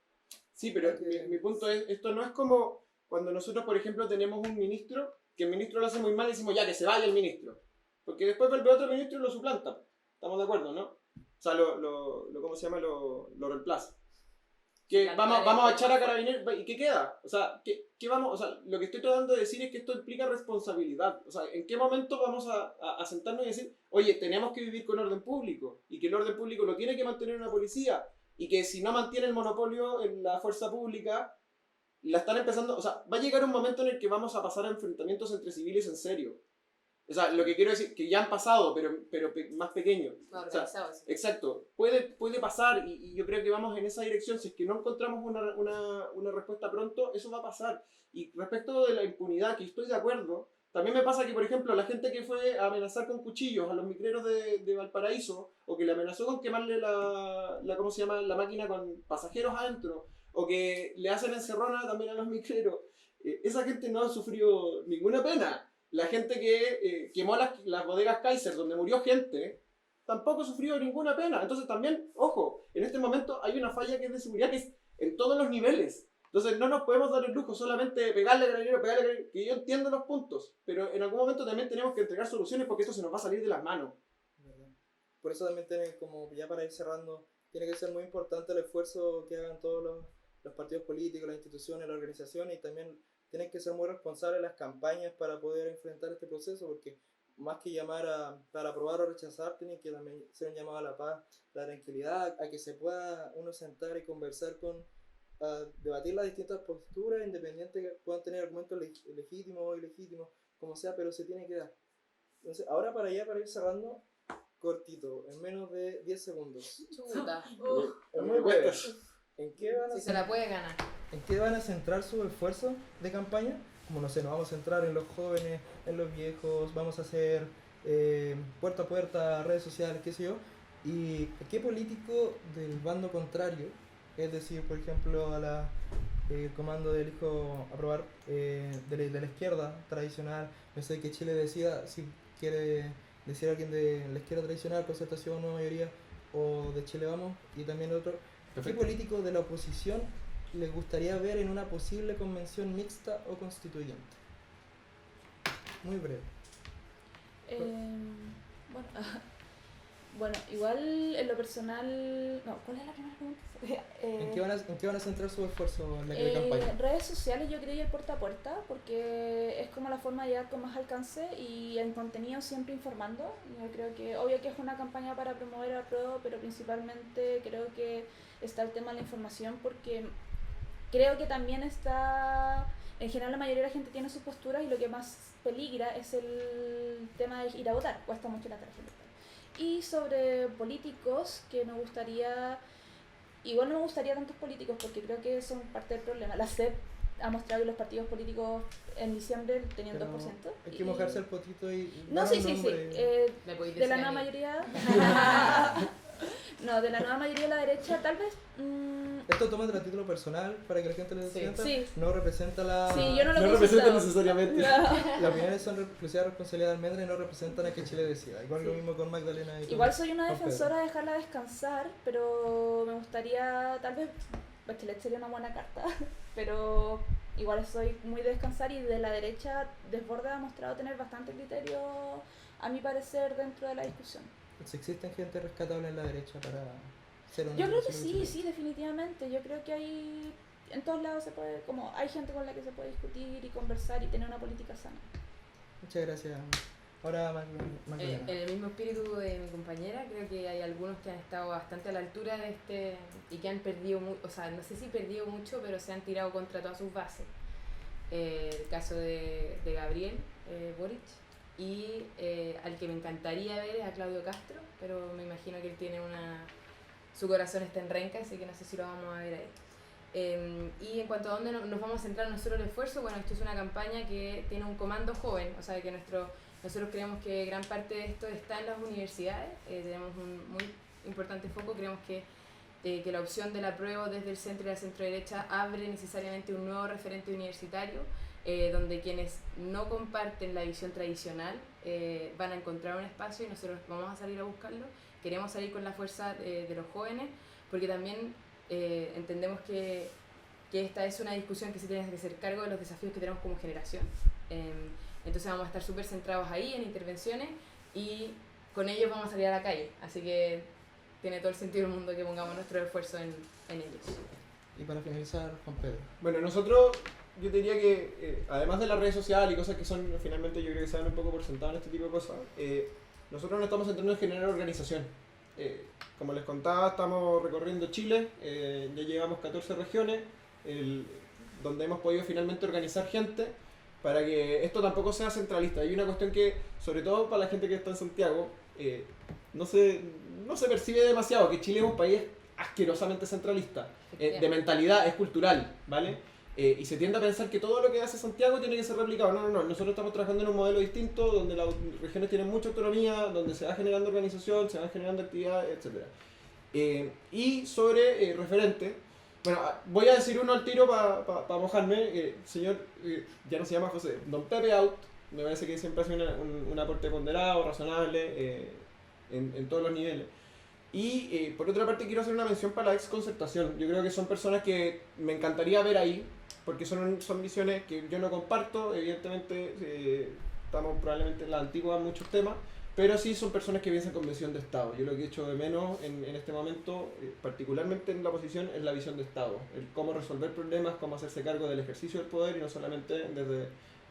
Speaker 4: Sí, pero mi punto es, esto no es como cuando nosotros, por ejemplo, tenemos un ministro, que el ministro lo hace muy mal y decimos ya que se vaya el ministro, porque después vuelve otro ministro y lo suplanta. ¿Estamos de acuerdo, no? O sea, ¿cómo se llama? Lo reemplaza. Que vamos a echar a Carabineros, ¿y qué queda? O sea, ¿qué vamos? O sea, lo que estoy tratando de decir es que esto implica responsabilidad. O sea, ¿en qué momento vamos a sentarnos y decir, oye, tenemos que vivir con orden público, y que el orden público lo tiene que mantener una policía, y que si no mantiene el monopolio en la fuerza pública, la están empezando, o sea, va a llegar un momento en el que vamos a pasar a enfrentamientos entre civiles en serio. O sea, lo que quiero decir, que ya han pasado, pero más pequeños.
Speaker 2: O sea,
Speaker 4: exacto, puede pasar, y yo creo que vamos en esa dirección. Si es que no encontramos una respuesta pronto, eso va a pasar. Y respecto de la impunidad, que estoy de acuerdo, también me pasa que, por ejemplo, la gente que fue a amenazar con cuchillos a los micreros de Valparaíso, o que le amenazó con quemarle ¿cómo se llama? La máquina con pasajeros adentro, o que le hacen encerrona también a los micreros, esa gente no ha sufrido ninguna pena. La gente que quemó las bodegas Kaiser, donde murió gente, tampoco sufrió ninguna pena. Entonces también, ojo, en este momento hay una falla que es de seguridad que es en todos los niveles. Entonces no nos podemos dar el lujo solamente de pegarle a Carabineros, que yo entiendo los puntos, pero en algún momento también tenemos que entregar soluciones porque esto se nos va a salir de las manos.
Speaker 1: Por eso también como ya para ir cerrando, tiene que ser muy importante el esfuerzo que hagan todos los partidos políticos, las instituciones, las organizaciones, y también tienen que ser muy responsables las campañas para poder enfrentar este proceso, porque más que llamar para aprobar o rechazar, tienen que también ser un llamado a la paz, la tranquilidad, a que se pueda uno sentar y conversar a debatir las distintas posturas, independientes que puedan tener argumentos legítimos o ilegítimos, como sea, pero se tiene que dar. Entonces, ahora para ir cerrando, cortito, en menos de 10 segundos.
Speaker 2: Chuta.
Speaker 1: Es muy breve. ¿En qué van a
Speaker 2: Si se la puede ganar.
Speaker 1: ¿En qué van a centrar su esfuerzo de campaña? Como no sé, nos vamos a centrar en los jóvenes, en los viejos, vamos a hacer puerta a puerta, redes sociales, qué sé yo. ¿Y qué político del bando contrario, es decir, por ejemplo, el comando del hijo aprobar de la izquierda tradicional, no sé, que Chile decida si quiere decir alguien de la izquierda tradicional, concertación o mayoría, o de Chile Vamos, y también otro, ¿qué
Speaker 4: Perfecto.
Speaker 1: político de la oposición les gustaría ver en una posible convención mixta o constituyente? Muy breve.
Speaker 5: Bueno, bueno, igual en lo personal... No, ¿cuál es la primera pregunta?
Speaker 1: ¿En qué van a centrar su esfuerzo en la que campaña?
Speaker 5: Redes sociales yo creo y el puerta a puerta, porque es como la forma de llegar con más alcance y en contenido siempre informando. Yo creo que, obvio que es una campaña para promover al PRO, pero principalmente creo que está el tema de la información, porque creo que también está... En general la mayoría de la gente tiene sus posturas y lo que más peligra es el tema de ir a votar, cuesta mucho la tarjeta. Y sobre políticos, que me gustaría... Igual no me gustaría tantos políticos porque creo que son parte del problema. La CEP ha mostrado que los partidos políticos en diciembre tenían
Speaker 1: Pero
Speaker 5: 2%.
Speaker 1: hay que mojarse el potito y
Speaker 5: No,
Speaker 1: dar
Speaker 5: sí,
Speaker 1: un
Speaker 5: sí, sí.
Speaker 1: nombre.
Speaker 2: Le podéis
Speaker 5: De
Speaker 2: decir
Speaker 5: la
Speaker 2: a
Speaker 5: nueva
Speaker 2: mí.
Speaker 5: mayoría... No, de la nueva mayoría de la derecha, tal vez...
Speaker 1: Esto tómatelo a título personal para que la gente lo sienta.
Speaker 5: Sí.
Speaker 1: No representa la...
Speaker 5: Sí, yo no lo
Speaker 4: No
Speaker 5: he
Speaker 4: representa
Speaker 5: visitado.
Speaker 4: necesariamente.
Speaker 1: Las opiniones son exclusiva responsabilidad de Almendra y no representan a que Chile decida. Igual lo
Speaker 5: Sí.
Speaker 1: mismo con Magdalena y con-
Speaker 5: Igual soy una
Speaker 1: con Pedro.
Speaker 5: defensora de dejarla descansar, pero me gustaría, tal vez, Bachelet sería una buena carta, pero igual soy muy de descansar y de la derecha Desborda ha mostrado tener bastante criterio, a mi parecer, dentro de la discusión.
Speaker 1: Si existen gente rescatable en la derecha para ser una
Speaker 5: Yo creo que
Speaker 1: solución.
Speaker 5: sí, definitivamente. Yo creo que hay, en todos lados se puede, como hay gente con la que se puede discutir y conversar y tener una política sana.
Speaker 1: Muchas gracias. Ahora Magdalena.
Speaker 2: En el mismo espíritu de mi compañera, creo que hay algunos que han estado bastante a la altura de este y que han perdido, o sea, no sé si perdido mucho, pero se han tirado contra todas sus bases. El caso de Gabriel Boric, y al que me encantaría ver es a Claudio Castro, pero me imagino que él tiene su corazón está en renca, así que no sé si lo vamos a ver ahí. Y en cuanto a dónde nos vamos a centrar nosotros el esfuerzo, bueno, esto es una campaña que tiene un comando joven, o sea que nosotros creemos que gran parte de esto está en las universidades, tenemos un muy importante foco, creemos que la opción del apruebo desde el centro y la centro derecha abre necesariamente un nuevo referente universitario, donde quienes no comparten la visión tradicional van a encontrar un espacio y nosotros vamos a salir a buscarlo. Queremos salir con la fuerza de los jóvenes, porque también entendemos que esta es una discusión que se tiene que hacer cargo de los desafíos que tenemos como generación. Entonces vamos a estar súper centrados ahí en intervenciones y con ellos vamos a salir a la calle. Así que tiene todo el sentido del mundo que pongamos nuestro esfuerzo en ellos.
Speaker 1: Y para finalizar, Juan Pedro.
Speaker 4: Bueno, nosotros, yo te diría que además de las redes sociales y cosas que son finalmente yo creo que se dan un poco por sentado en este tipo de cosas, nosotros nos estamos centrando en generar organización. Como les contaba, estamos recorriendo Chile, ya llevamos 14 regiones, donde hemos podido finalmente organizar gente para que esto tampoco sea centralista. Hay una cuestión que, sobre todo para la gente que está en Santiago, no se percibe demasiado, que Chile es un país asquerosamente centralista, de mentalidad, es cultural, ¿vale? Y se tiende a pensar que todo lo que hace Santiago tiene que ser replicado. No, nosotros estamos trabajando en un modelo distinto, donde las regiones tienen mucha autonomía, donde se va generando organización, se van generando actividades, etc. Y sobre referente, bueno, voy a decir uno al tiro para mojarme, señor, ya no se llama José, don Pepe Out, me parece que siempre hace un aporte ponderado, razonable, en todos los niveles. Y por otra parte quiero hacer una mención para la ex concertación. Yo creo que son personas que me encantaría ver ahí, porque son visiones que yo no comparto, evidentemente estamos probablemente en la antigua en muchos temas, pero sí son personas que piensan con visión de Estado. Yo lo que he hecho de menos en este momento, particularmente en la oposición, es la visión de Estado, el cómo resolver problemas, cómo hacerse cargo del ejercicio del poder y no solamente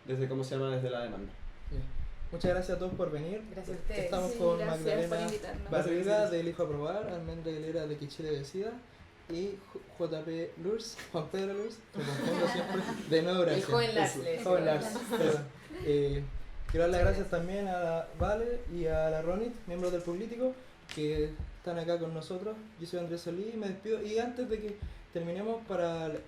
Speaker 4: desde ¿cómo se llama?, desde la demanda.
Speaker 1: Bien. Muchas gracias a todos por venir.
Speaker 2: Gracias a ustedes.
Speaker 1: Estamos
Speaker 5: Sí,
Speaker 1: con
Speaker 5: gracias por
Speaker 1: Magdalena
Speaker 5: invitarnos.
Speaker 1: Barriga del Hijo Aprobar, Almendra Aguilera de Que Chile Decida y JP Lurs, Juan Pedro Lurs, que confundo siempre, de Nuevo
Speaker 2: El
Speaker 1: Gracia.
Speaker 2: joven Lars. le
Speaker 1: Joven
Speaker 2: decimos.
Speaker 1: Lars, perdón. Quiero dar las gracias también a la Vale y a la Ronit, miembros del Político, que están acá con nosotros. Yo soy Andrés Solí y me despido. Y antes de que terminemos,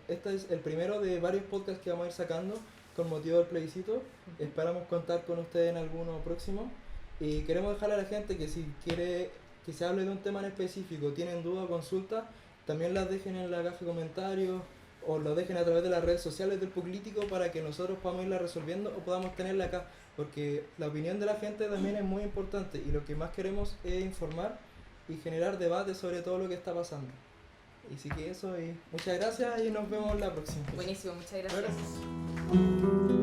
Speaker 1: este es el primero de varios podcasts que vamos a ir sacando con motivo del plebiscito. Esperamos contar con ustedes en alguno próximo. Y queremos dejarle a la gente que si quiere que se hable de un tema en específico, tienen dudas o consultas, también las dejen en la caja de comentarios o lo dejen a través de las redes sociales del Político para que nosotros podamos irla resolviendo o podamos tenerla acá, porque la opinión de la gente también es muy importante y lo que más queremos es informar y generar debate sobre todo lo que está pasando. Y sí que eso, y muchas gracias y nos vemos la próxima.
Speaker 2: Buenísimo, muchas gracias.
Speaker 4: Gracias.